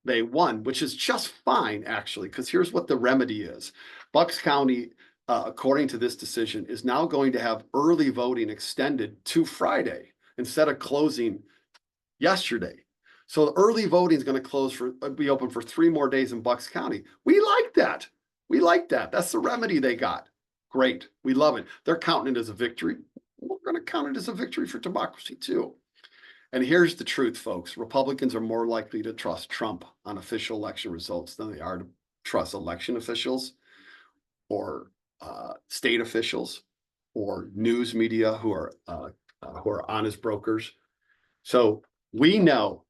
They won, which is just fine, actually, because here's what the remedy is. Bucks County, according to this decision, is now going to have early voting extended to Friday instead of closing yesterday. So early voting is going to be open for 3 more days in Bucks County. We like that. We like that. That's the remedy they got. Great. We love it. They're counting it as a victory. We're going to count it as a victory for democracy too. And here's the truth, folks. Republicans are more likely to trust Trump on official election results than they are to trust election officials or state officials or news media who are honest brokers. So we know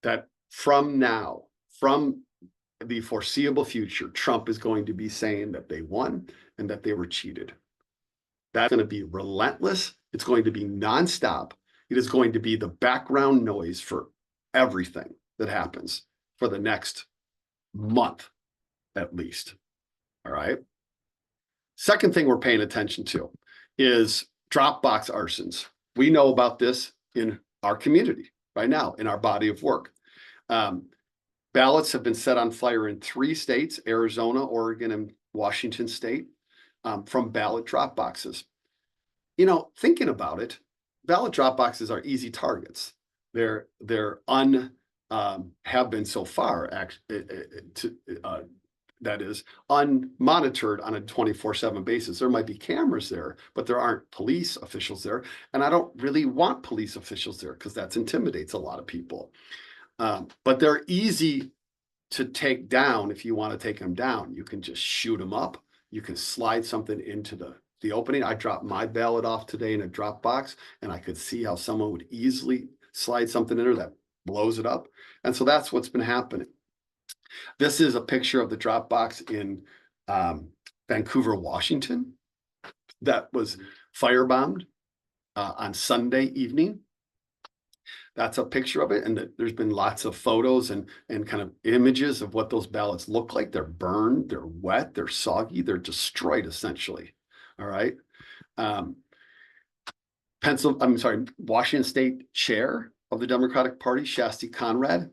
that from the foreseeable future, Trump is going to be saying that they won and that they were cheated. That's going to be relentless. It's going to be nonstop. It is going to be the background noise for everything that happens for the next month, at least. All right. Second thing we're paying attention to is Dropbox arsons. We know about this in our community right now, in our body of work. Ballots have been set on fire in 3 states, Arizona, Oregon, and Washington State, from ballot drop boxes. You know, thinking about it, ballot drop boxes are easy targets. They're have been so far, that is unmonitored on a 24/7 basis. There might be cameras there, but there aren't police officials there. And I don't really want police officials there because that intimidates a lot of people. But they're easy to take down. If you want to take them down, you can just shoot them up. You can slide something into the opening. I dropped my ballot off today in a drop box, and I could see how someone would easily slide something in there that blows it up. And so that's what's been happening. This is a picture of the drop box in Vancouver, Washington, that was firebombed on Sunday evening. That's a picture of it. And there's been lots of photos and kind of images of what those ballots look like. They're burned, they're wet, they're soggy, they're destroyed essentially. All right. Washington State Chair of the Democratic Party, Shasti Conrad,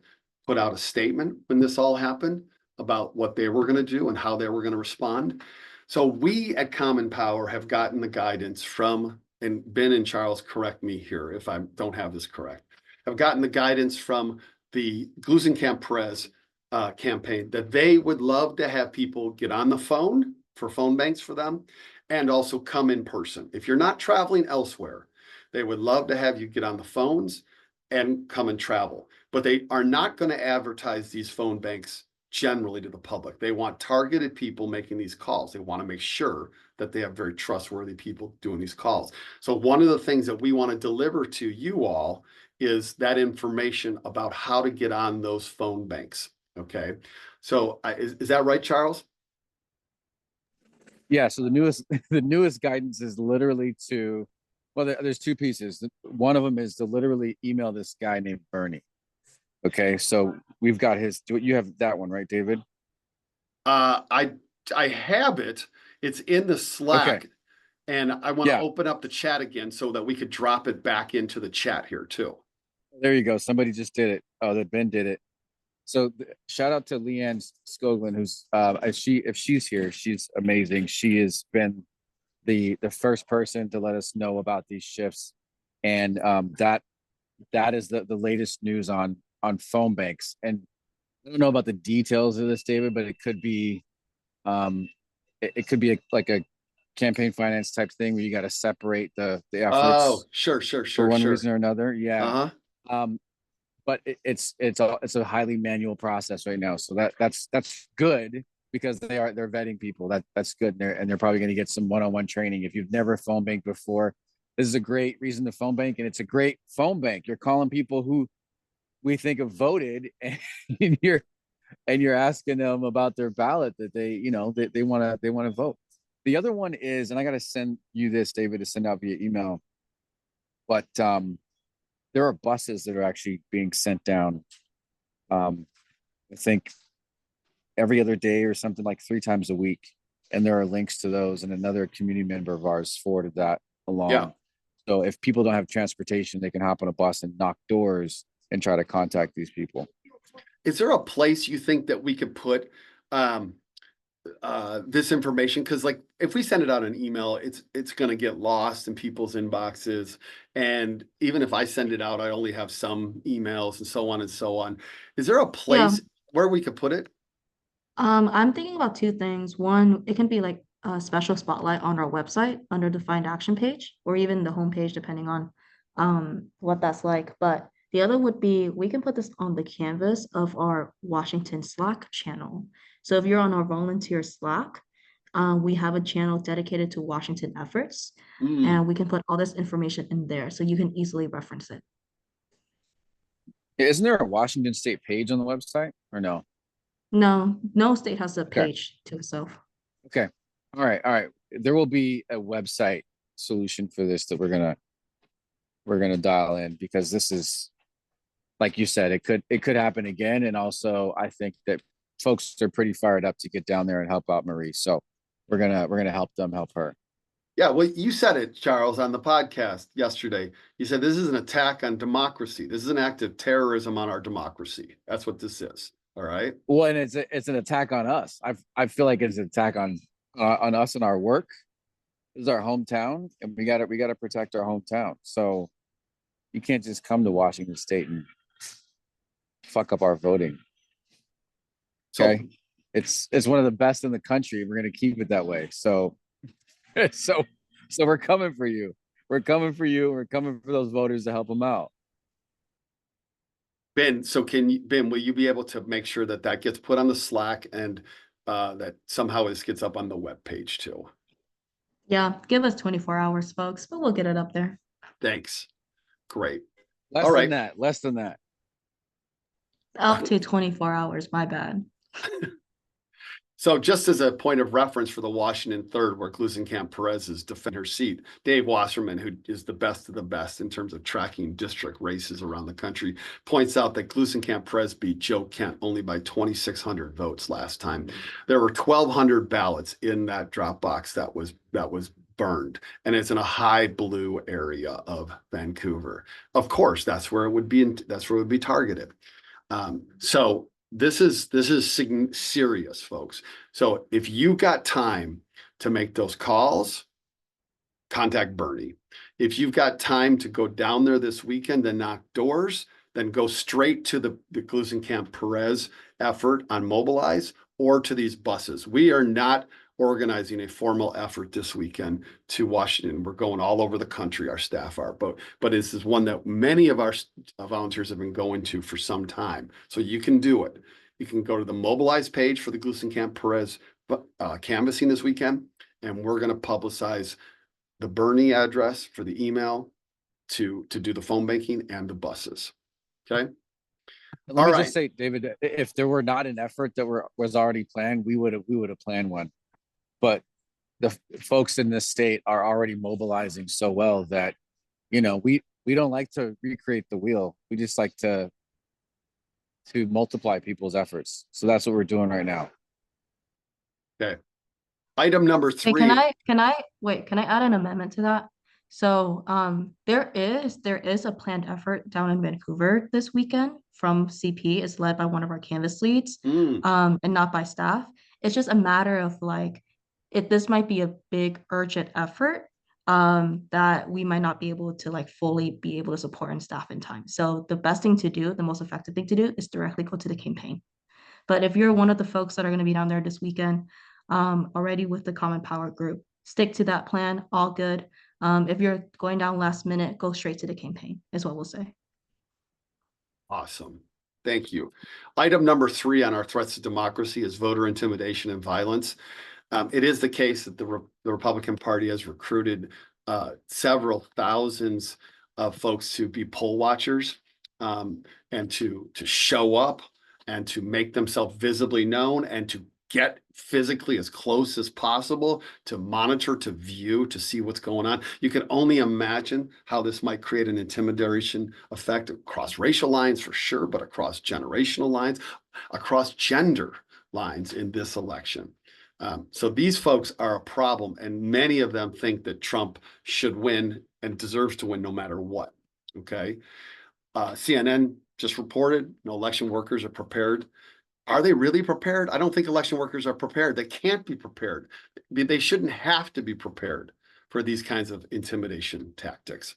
put out a statement when this all happened about what they were going to do and how they were going to respond. So we at Common Power have gotten the guidance from, and Ben and Charles, correct me here if I don't have this correct, have gotten the guidance from the Glusenkamp Perez campaign that they would love to have people get on the phone for phone banks for them and also come in person. If you're not traveling elsewhere, they would love to have you get on the phones and come and travel. But they are not going to advertise these phone banks generally to the public. They want targeted people making these calls. They want to make sure that they have very trustworthy people doing these calls. So one of the things that we want to deliver to you all is that information about how to get on those phone banks. Okay. So is that right, Charles? Yeah. So the newest guidance is literally to, well, there's 2 pieces. One of them is to literally email this guy named Bernie. Okay. So we've got you have that one, right, David? I have it. It's in the Slack. Okay. And I want to open up the chat again so that we could drop it back into the chat here too. There you go. Somebody just did it. Oh, that Ben did it. So shout out to Leanne Skoglund, who's if she's here, she's amazing. She has been the first person to let us know about these shifts, and that is the latest news on phone banks. And I don't know about the details of this, David, but it could be it could be like a campaign finance type thing where you got to separate the efforts. Oh, sure. For one reason or another. Yeah. Uh-huh. But it's a highly manual process right now. So that's good because they're vetting people. That's good. And they're probably going to get some one-on-one training. If you've never phone banked before, this is a great reason to phone bank, and it's a great phone bank. You're calling people who we think have voted, and you're asking them about their ballot that they want to vote. The other one is, and I got to send you this, David, to send out via email, but there are buses that are actually being sent down. I think every other day or something, like 3 times a week. And there are links to those, and another community member of ours forwarded that along. Yeah. So if people don't have transportation, they can hop on a bus and knock doors and try to contact these people. Is there a place you think that we could put this information? Because like if we send it out an email, it's going to get lost in people's inboxes. And even if I send it out, I only have some emails and so on and so on. Is there a place where we could put it? I'm thinking about two things. One, it can be like a special spotlight on our website under the Find Action page, or even the homepage, depending on what that's like. But the other would be we can put this on the canvas of our Washington Slack channel. So if you're on our volunteer Slack, we have a channel dedicated to Washington efforts, and we can put all this information in there so you can easily reference it. Isn't there a Washington State page on the website, or no? No, no state has a page to itself. Okay. All right. There will be a website solution for this that we're gonna dial in, because this is, like you said, it could happen again. And also I think that folks are pretty fired up to get down there and help out Marie. So we're gonna help them help her. Yeah, well, you said it, Charles, on the podcast yesterday. You said this is an attack on democracy. This is an act of terrorism on our democracy. That's what this is. All right. Well, and it's an attack on us. I feel like it's an attack on us and our work. This is our hometown, and we gotta protect our hometown. So you can't just come to Washington State and fuck up our voting. Okay, it's one of the best in the country. We're gonna keep it that way. So we're coming for you. We're coming for you. We're coming for those voters to help them out. Ben, Ben, will you be able to make sure that that gets put on the Slack and that somehow this gets up on the web page too? Yeah, give us 24 hours, folks, but we'll get it up there. Thanks. Great. Less than that. Less than that. Up to 24 hours, my bad. So just as a point of reference for the Washington 3rd, where Glusenkamp Perez is defending her seat, Dave Wasserman, who is the best of the best in terms of tracking district races around the country, points out that Glusenkamp Perez beat Joe Kent only by 2,600 votes last time. There were 1,200 ballots in that drop box that was burned, and it's in a high blue area of Vancouver. Of course, that's where it would be targeted. So this is serious, folks. So if you got time to make those calls, contact Bernie. If you've got time to go down there this weekend and knock doors, then go straight to the Glusenkamp Perez effort on Mobilize or to these buses. We are not organizing a formal effort this weekend to Washington. We're going all over the country, our staff are, but this is one that many of our volunteers have been going to for some time. So you can do it. You can go to the Mobilize page for the Glusenkamp Perez canvassing this weekend, and we're going to publicize the Bernie address for the email to do the phone banking and the buses. Okay. Let me just say, David, if there were not an effort that was already planned, we would have planned one. But the folks in this state are already mobilizing so well that, we don't like to recreate the wheel. We just like to multiply people's efforts. So that's what we're doing right now. Okay. Item number 3. Hey, can I add an amendment to that? So there is a planned effort down in Vancouver this weekend from CP. It's led by one of our canvas leads, and not by staff. It's just a matter of like, this might be a big urgent effort that we might not be able to like fully be able to support and staff in time. So the best thing to do, the most effective thing to do, is directly go to the campaign. But if you're one of the folks that are going to be down there this weekend, already with the Common Power group, stick to that plan, all good. If you're going down last minute, go straight to the campaign, is what we'll say. Awesome. Thank you. Item number 3 on our threats to democracy is voter intimidation and violence. It is the case that the Republican Party has recruited several thousands of folks to be poll watchers and to show up and to make themselves visibly known and to get physically as close as possible to monitor, to view, to see what's going on. You can only imagine how this might create an intimidation effect across racial lines for sure, but across generational lines, across gender. lines in this election. So these folks are a problem, and many of them think that Trump should win and deserves to win no matter what. Okay. CNN just reported election workers are prepared. Are they really prepared? I don't think election workers are prepared. They can't be prepared. They shouldn't have to be prepared for these kinds of intimidation tactics.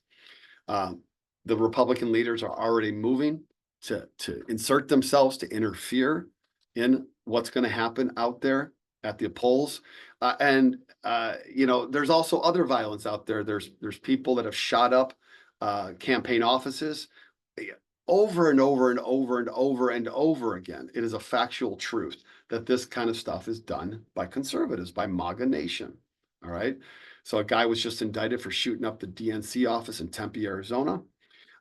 The Republican leaders are already moving to insert themselves, to interfere in what's going to happen out there at the polls. There's also other violence out there. There's people that have shot up campaign offices over and over and over and over and over again. It is a factual truth that this kind of stuff is done by conservatives, by MAGA Nation. All right. So a guy was just indicted for shooting up the DNC office in Tempe, Arizona.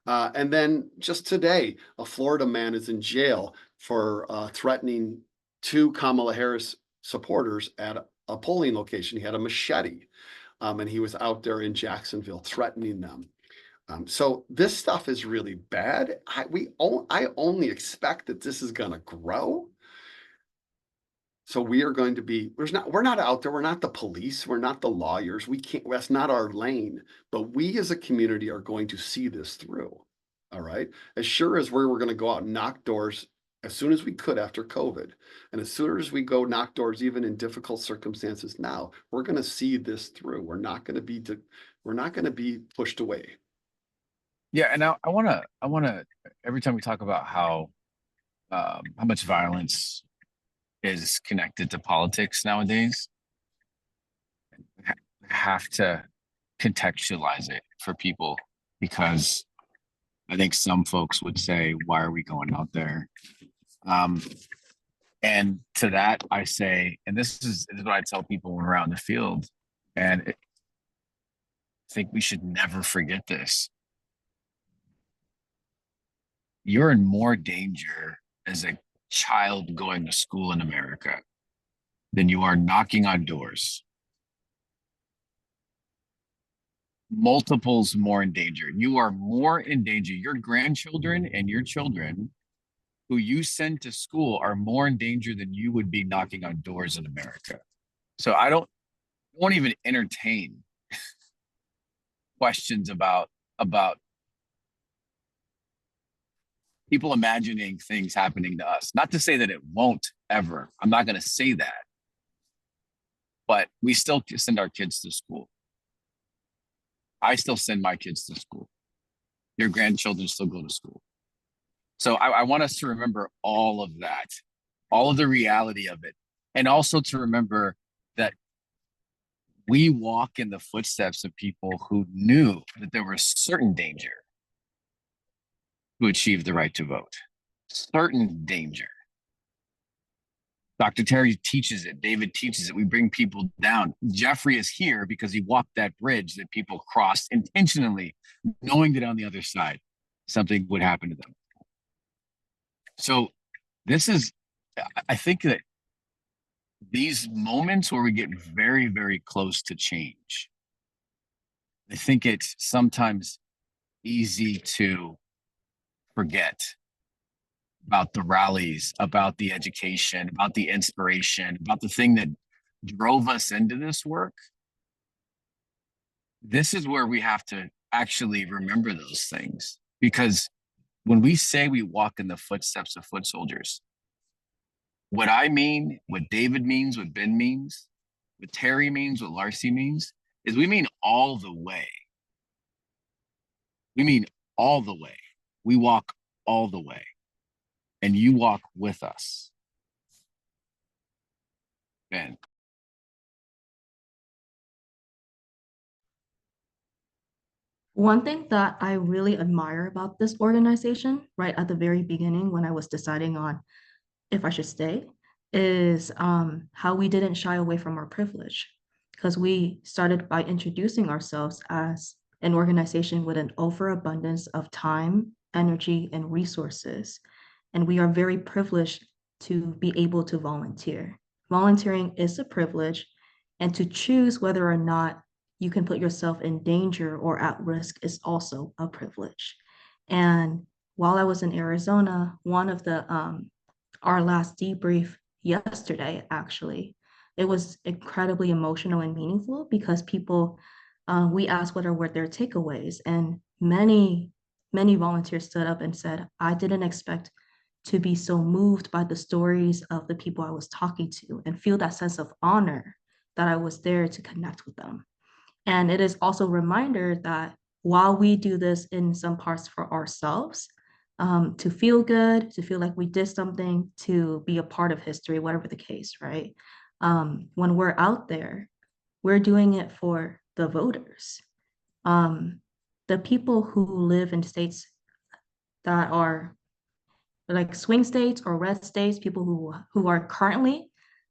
And then just today, a Florida man is in jail for threatening two Kamala Harris supporters at a polling location. He had a machete, and he was out there in Jacksonville threatening them. So this stuff is really bad. I only expect that this is going to grow. So we are going to be, we're not out there. We're not the police. We're not the lawyers. We can't, that's not our lane, but we as a community are going to see this through. All right. As sure as we're going to go out and knock doors as soon as we could after COVID. And as soon as we go knock doors, even in difficult circumstances now, we're going to see this through. We're not going to be pushed away. Yeah, and I want to. Every time we talk about how much violence is connected to politics nowadays, I have to contextualize it for people, because I think some folks would say, "Why are we going out there?" And to that, I say, and this is what I tell people when we're out in the field, and I think we should never forget this. You're in more danger as a child going to school in America than you are knocking on doors. Multiples more in danger. You are more in danger. Your grandchildren and your children who you send to school are more in danger than you would be knocking on doors in America. So I won't even entertain questions about people imagining things happening to us. Not to say that it won't ever. I'm not going to say that. But we still send our kids to school. I still send my kids to school. Your grandchildren still go to school. So I want us to remember all of that, all of the reality of it. And also to remember that we walk in the footsteps of people who knew that there was certain danger to achieve the right to vote. Certain danger. Dr. Terry teaches it. David teaches it. We bring people down. Jeffrey is here because he walked that bridge that people crossed intentionally, knowing that on the other side, something would happen to them. So this is, I think that these moments where we get very, very close to change, I think it's sometimes easy to forget about the rallies, about the education, about the inspiration, about the thing that drove us into this work. This is where we have to actually remember those things, because when we say we walk in the footsteps of foot soldiers, what I mean, what David means, what Ben means, what Terry means, what Larcy means, is we mean all the way. We mean all the way. We walk all the way. And you walk with us. Ben. One thing that I really admire about this organization, right at the very beginning when I was deciding on if I should stay, is how we didn't shy away from our privilege, because we started by introducing ourselves as an organization with an overabundance of time, energy, and resources. And we are very privileged to be able to volunteer. Volunteering is a privilege, and to choose whether or not you can put yourself in danger or at risk is also a privilege. And while I was in Arizona, one of the our last debrief, yesterday, actually. It was incredibly emotional and meaningful because people, we asked what were their takeaways, and many volunteers stood up and said, I didn't expect to be so moved by the stories of the people I was talking to and feel that sense of honor that I was there to connect with them. And it is also a reminder that while we do this in some parts for ourselves, to feel good, to feel like we did something, to be a part of history, whatever the case, right? When we're out there, we're doing it for the voters. The people who live in states that are like swing states or red states, people who are currently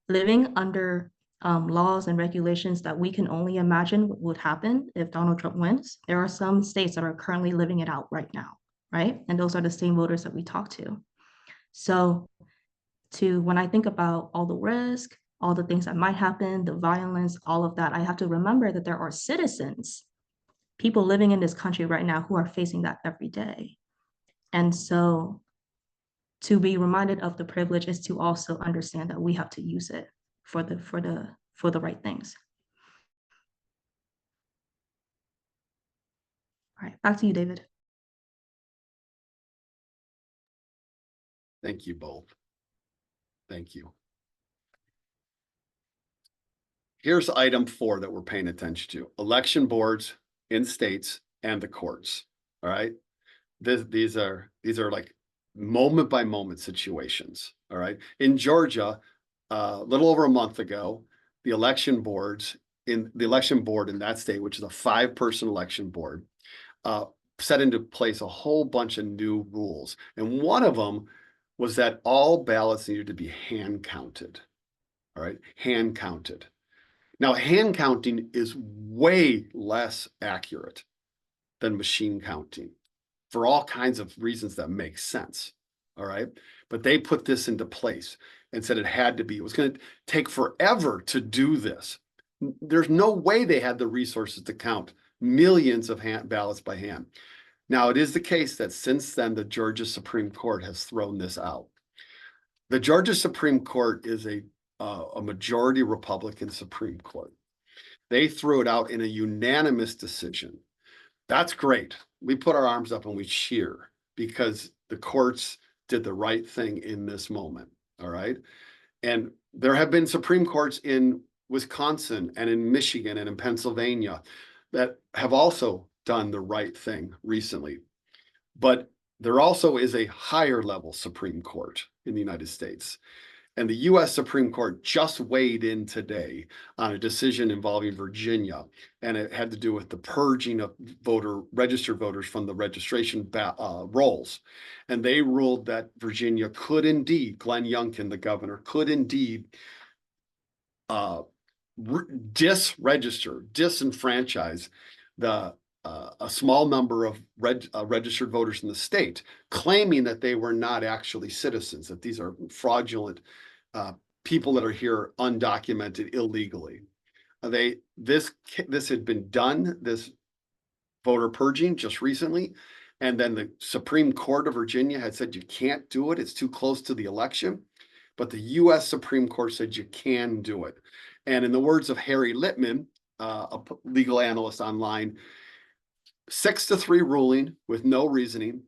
living under laws and regulations that we can only imagine what would happen if Donald Trump wins. There are some states that are currently living it out right now, right? And those are the same voters that we talk to. So when I think about all the risk, all the things that might happen, the violence, all of that, I have to remember that there are citizens, people living in this country right now who are facing that every day. And so to be reminded of the privilege is to also understand that we have to use it for the right things. All right, back to you, David. Thank you both. Thank you. Here's item 4 that we're paying attention to: election boards in states and the courts. All right. These are like moment by moment situations. All right. In Georgia, a little over a month ago, the election board in that state, which is a 5-person election board, set into place a whole bunch of new rules. And one of them was that all ballots needed to be hand counted. All right. Hand counted. Now, hand counting is way less accurate than machine counting for all kinds of reasons that make sense. All right. But they put this into place and said it had to be. It was going to take forever to do this. There's no way they had the resources to count millions of ballots by hand. Now, it is the case that since then, the Georgia Supreme Court has thrown this out. The Georgia Supreme Court is a majority Republican Supreme Court. They threw it out in a unanimous decision. That's great. We put our arms up and we cheer because the courts did the right thing in this moment. All right. And there have been Supreme Courts in Wisconsin and in Michigan and in Pennsylvania that have also done the right thing recently. But there also is a higher level Supreme Court in the United States. And the U.S. Supreme Court just weighed in today on a decision involving Virginia, and it had to do with the purging of registered voters from the registration rolls. And they ruled that Virginia could indeed, Glenn Youngkin, the governor, could indeed disenfranchise a small number of registered voters in the state, claiming that they were not actually citizens, that these are fraudulent people that are here undocumented illegally. This had been done, this voter purging, just recently, and then the Supreme Court of Virginia had said you can't do it, it's too close to the election. But the U.S. Supreme Court said you can do it. And in the words of Harry Littman, a legal analyst online, 6-3 ruling with no reasoning.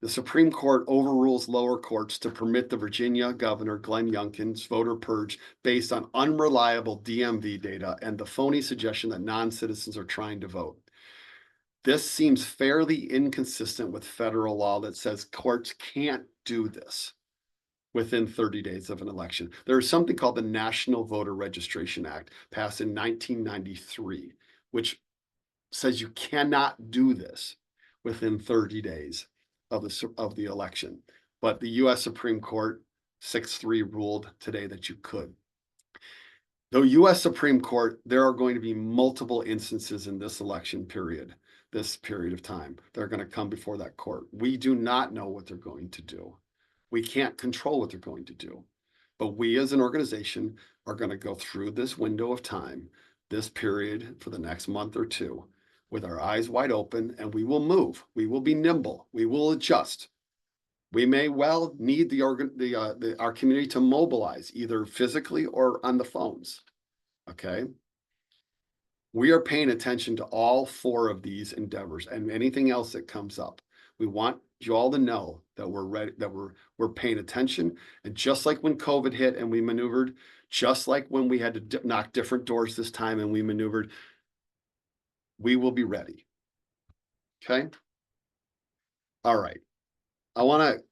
The Supreme Court overrules lower courts to permit the Virginia Governor Glenn Youngkin's voter purge based on unreliable DMV data and the phony suggestion that non-citizens are trying to vote. This seems fairly inconsistent with federal law that says courts can't do this within 30 days of an election. There is something called the National Voter Registration Act, passed in 1993, which says you cannot do this within 30 days of the election. But the U.S. Supreme Court 6-3 ruled today that you could. The U.S. Supreme Court, there are going to be multiple instances in this election period, this period of time. They're going to come before that court. We do not know what they're going to do. We can't control what they're going to do. But we as an organization are going to go through this window of time, this period for the next month or two, with our eyes wide open, and we will move. We will be nimble. We will adjust. We may well need our community to mobilize either physically or on the phones. Okay. We are paying attention to all 4 of these endeavors and anything else that comes up. We want you all to know that we're ready, that we're paying attention. And just like when COVID hit and we maneuvered, just like when we had to knock different doors this time and we maneuvered, we will be ready. Okay. All right. I want to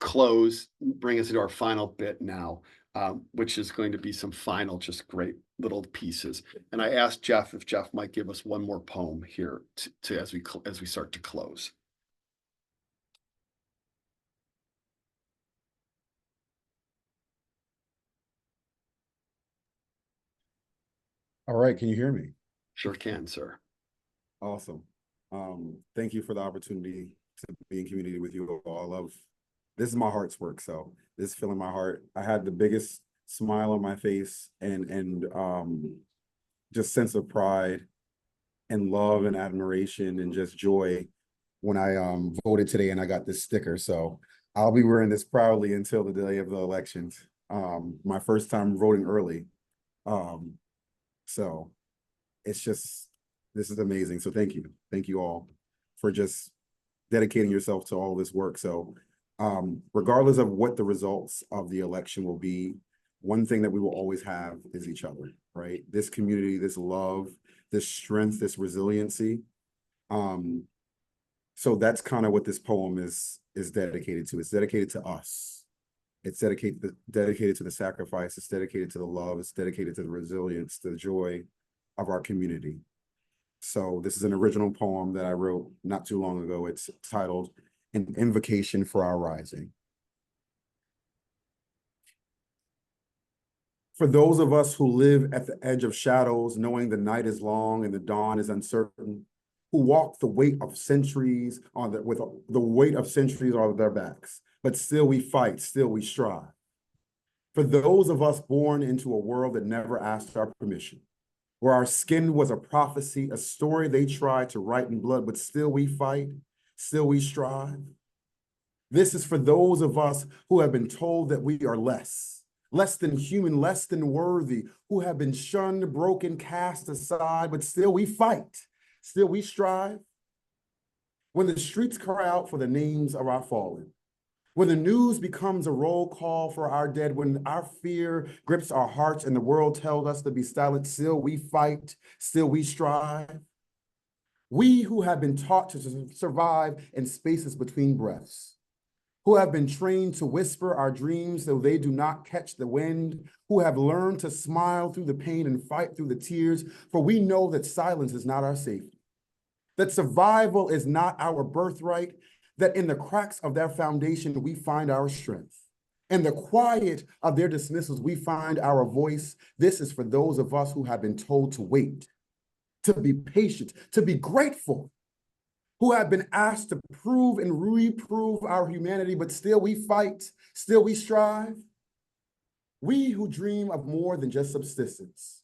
close, bring us into our final bit now, which is going to be some final, just great little pieces. And I asked Jeff if Jeff might give us one more poem here as we start to close. All right, can you hear me? Sure can, sir. Awesome. Thank you for the opportunity to be in community with you all. This is my heart's work, so this is filling my heart. I had the biggest smile on my face and just sense of pride and love and admiration and just joy when I voted today and I got this sticker. So I'll be wearing this proudly until the day of the elections. My first time voting early. So it's just, this is amazing. So thank you. Thank you all for just dedicating yourself to all this work. So regardless of what the results of the election will be, one thing that we will always have is each other, right? This community, this love, this strength, this resiliency. So that's kind of what this poem is dedicated to. It's dedicated to us. It's dedicated to the sacrifice. It's dedicated to the love. It's dedicated to the resilience, the joy of our community. So this is an original poem that I wrote not too long ago. It's titled An Invocation for Our Rising. For those of us who live at the edge of shadows, knowing the night is long and the dawn is uncertain, who walk the weight of centuries with the weight of centuries on their backs, but still we fight, still we strive. For those of us born into a world that never asked our permission, where our skin was a prophecy, a story they tried to write in blood, but still we fight, still we strive. This is for those of us who have been told that we are less than human, less than worthy, who have been shunned, broken, cast aside, but still we fight, still we strive. When the streets cry out for the names of our fallen, when the news becomes a roll call for our dead, when our fear grips our hearts and the world tells us to be silent, still we fight, still we strive. We who have been taught to survive in spaces between breaths, who have been trained to whisper our dreams so they do not catch the wind, who have learned to smile through the pain and fight through the tears, for we know that silence is not our safety, that survival is not our birthright, that in the cracks of their foundation, we find our strength. In the quiet of their dismissals, we find our voice. This is for those of us who have been told to wait, to be patient, to be grateful, who have been asked to prove and reprove our humanity, but still we fight, still we strive. We who dream of more than just subsistence,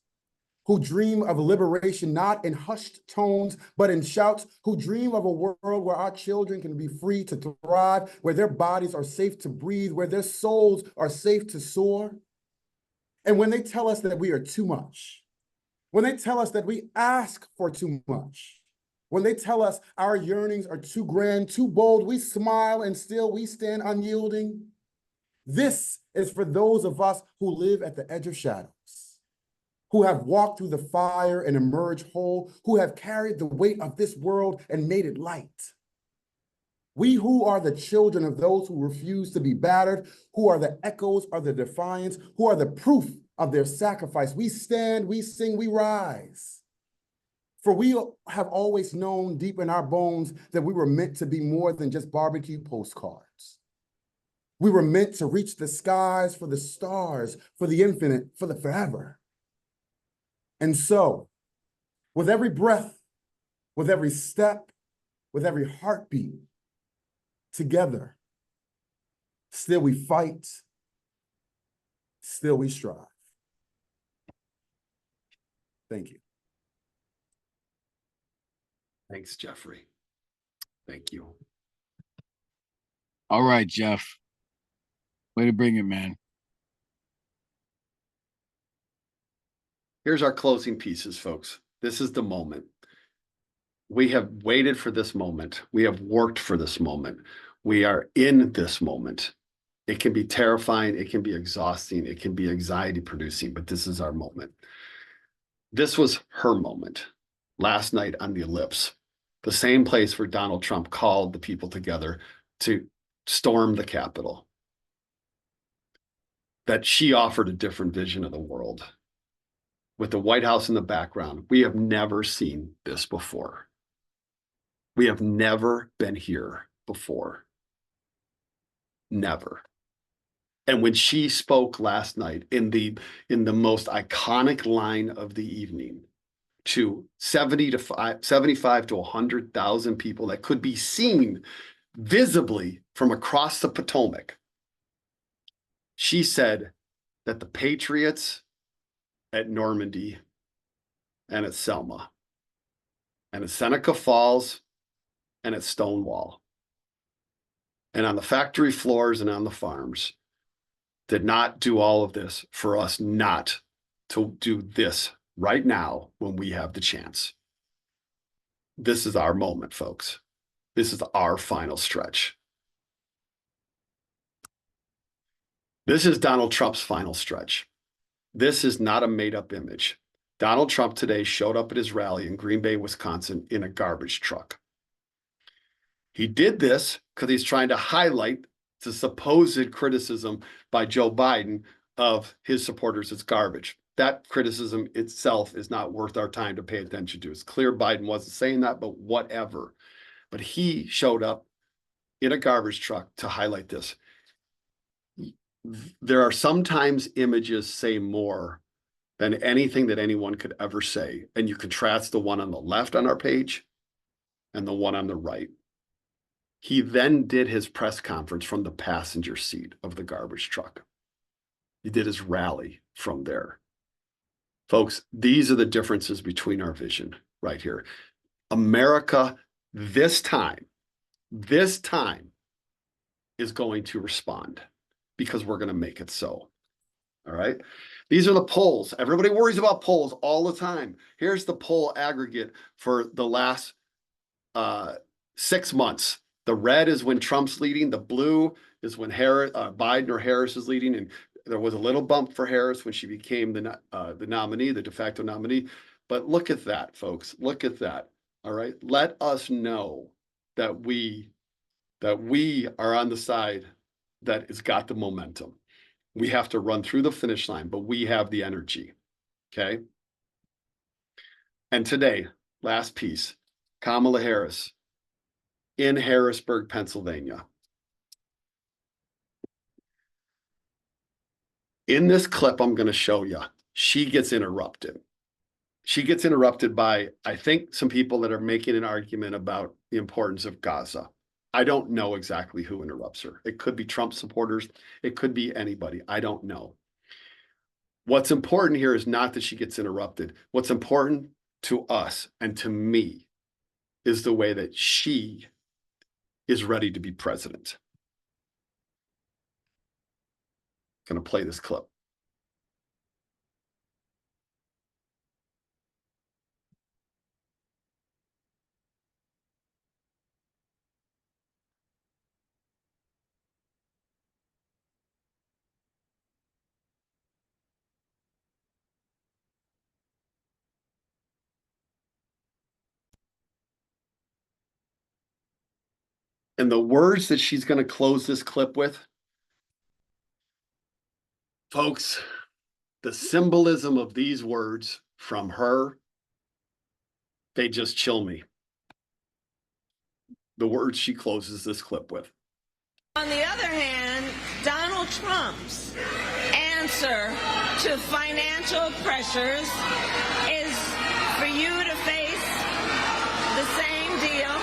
who dream of liberation not in hushed tones, but in shouts, who dream of a world where our children can be free to thrive, where their bodies are safe to breathe, where their souls are safe to soar. And when they tell us that we are too much, when they tell us that we ask for too much, when they tell us our yearnings are too grand, too bold, we smile and still we stand unyielding. This is for those of us who live at the edge of shadows, who have walked through the fire and emerged whole, who have carried the weight of this world and made it light. We who are the children of those who refuse to be battered, who are the echoes of the defiance, who are the proof of their sacrifice. We stand, we sing, we rise. For we have always known deep in our bones that we were meant to be more than just barbecue postcards. We were meant to reach the skies for the stars, for the infinite, for the forever. And so, with every breath, with every step, with every heartbeat, together, still we fight, still we strive. Thank you. Thanks, Jeffrey. Thank you. All right, Jeff. Way to bring it, man. Here's our closing pieces, folks. This is the moment. We have waited for this moment. We have worked for this moment. We are in this moment. It can be terrifying. It can be exhausting. It can be anxiety producing, but this is our moment. This was her moment last night on the Ellipse, the same place where Donald Trump called the people together to storm the Capitol. That she offered a different vision of the world. With the White House in the background, we have never seen this before. We have never been here before. Never. And when she spoke last night in the most iconic line of the evening to 75 to 100,000 people that could be seen visibly from across the Potomac, she said that the Patriots at Normandy and at Selma and at Seneca Falls and at Stonewall and on the factory floors and on the farms did not do all of this for us not to do this right now when we have the chance. This is our moment, folks. This is our final stretch. This is Donald Trump's final stretch. This is not a made-up image. Donald Trump today showed up at his rally in Green Bay, Wisconsin in a garbage truck. He did this because he's trying to highlight the supposed criticism by Joe Biden of his supporters as garbage. That criticism itself is not worth our time to pay attention to. It's clear Biden wasn't saying that, but whatever. But he showed up in a garbage truck to highlight this. There are sometimes images say more than anything that anyone could ever say. And you contrast the one on the left on our page and the one on the right. He then did his press conference from the passenger seat of the garbage truck. He did his rally from there. Folks, these are the differences between our vision right here. America, this time is going to respond because we're going to make it so. All right. These are the polls. Everybody worries about polls all the time. Here's the poll aggregate for the last 6 months. The red is when Trump's leading. The blue is when Biden or Harris is leading. And there was a little bump for Harris when she became the nominee, the de facto nominee. But look at that, folks. Look at that. All right. Let us know that we are on the side that has got the momentum. We have to run through the finish line, but we have the energy. Okay. And today, last piece, Kamala Harris in Harrisburg, Pennsylvania. In this clip I'm going to show you, she gets interrupted. She gets interrupted by, I think, some people that are making an argument about the importance of Gaza. I don't know exactly who interrupts her. It could be Trump supporters. It could be anybody. I don't know. What's important here is not that she gets interrupted. What's important to us and to me is the way that she is ready to be president. I'm going to play this clip. And the words that she's going to close this clip with, folks, the symbolism of these words from her, they just chill me. The words she closes this clip with. On the other hand, Donald Trump's answer to financial pressures is for you to face the same deal.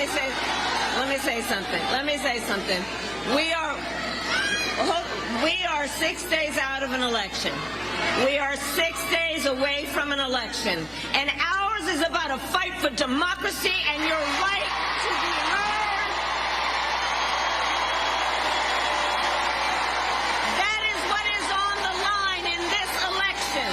say something. Let me say something. We are 6 days out of an election. We are 6 days away from an election. And ours is about a fight for democracy and your right to be heard. That is what is on the line in this election.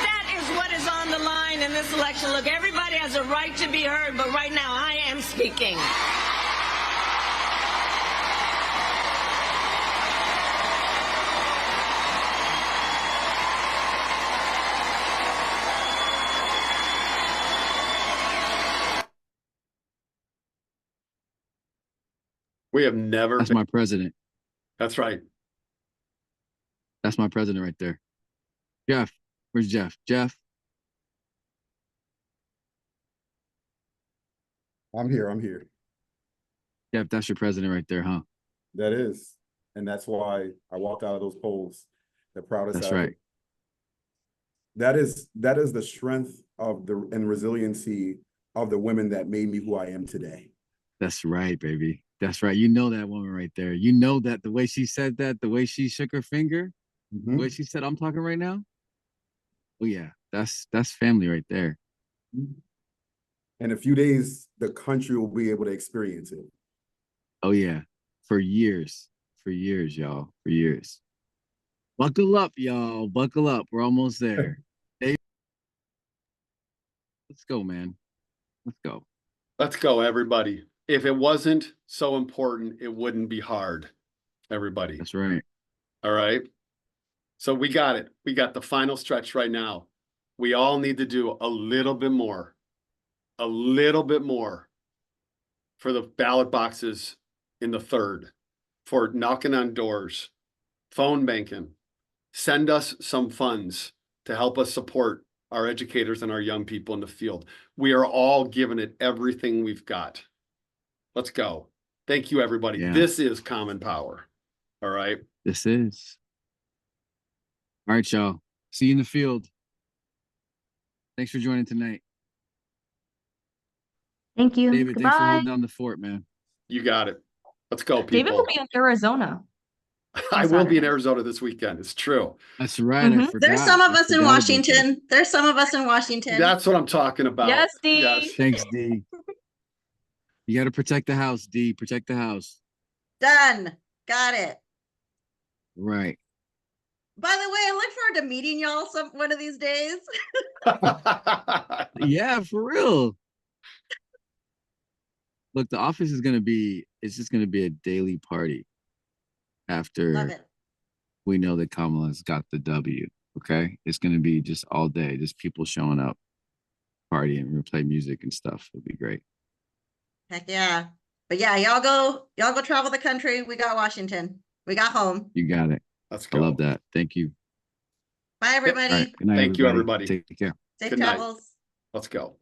That is what is on the line in this election. Look, everybody has a right to be heard, but right now I am speaking. We have never That's been. my president. That's right. That's my president right there. Jeff, where's Jeff? Jeff, I'm here. I'm here. Jeff, that's your president right there, huh? That is. And that's why I walked out of those polls the proudest. That's ever. right. That is the strength of and resiliency of the women that made me who I am today. That's right, baby. That's right. You know that woman right there. You know that the way she said that, the way she shook her finger, the way she said, "I'm talking right now." Oh yeah, that's family right there. In a few days, the country will be able to experience it. Oh yeah, for years, y'all, for years. Buckle up, y'all. Buckle up. We're almost there. Hey, let's go, man. Let's go. Let's go, everybody. If it wasn't so important, it wouldn't be hard, everybody. That's right. All right. So we got it. We got the final stretch right now. We all need to do a little bit more for the ballot boxes in the 3rd, for knocking on doors, phone banking. Send us some funds to help us support our educators and our young people in the field. We are all giving it everything we've got. Let's go. Thank you, everybody. Yeah. This is Common Power. All right. This is. All right, y'all. See you in the field. Thanks for joining tonight. Thank you. David, thanks for Goodbye. holding down the fort, man. You got it. Let's go, people. David will be in Arizona. I will be in Arizona this weekend. It's true. That's right. I forgot. There's some of I us in forgot about Washington. There's some of us in Washington. That's what I'm talking about. Yes, Dee. Yes. that. Thanks, D. You got to protect the house, D. Protect the house. Done. Got it. Right. By the way, I look forward to meeting y'all one of these days. Yeah, for real. Look, the office is going to be, it's just going to be a daily party Love after it. we know that Kamala's got the W. Okay. It's going to be just all day, just people showing up, partying. We'll play music and stuff. It'll be great. Heck yeah. But yeah, y'all go travel the country. We got Washington. We got home. You got it. Let's I go. love that. Thank you. Bye, everybody. All right. Good night, Thank you, everybody. Take care. Safe Good night. travels. Let's go.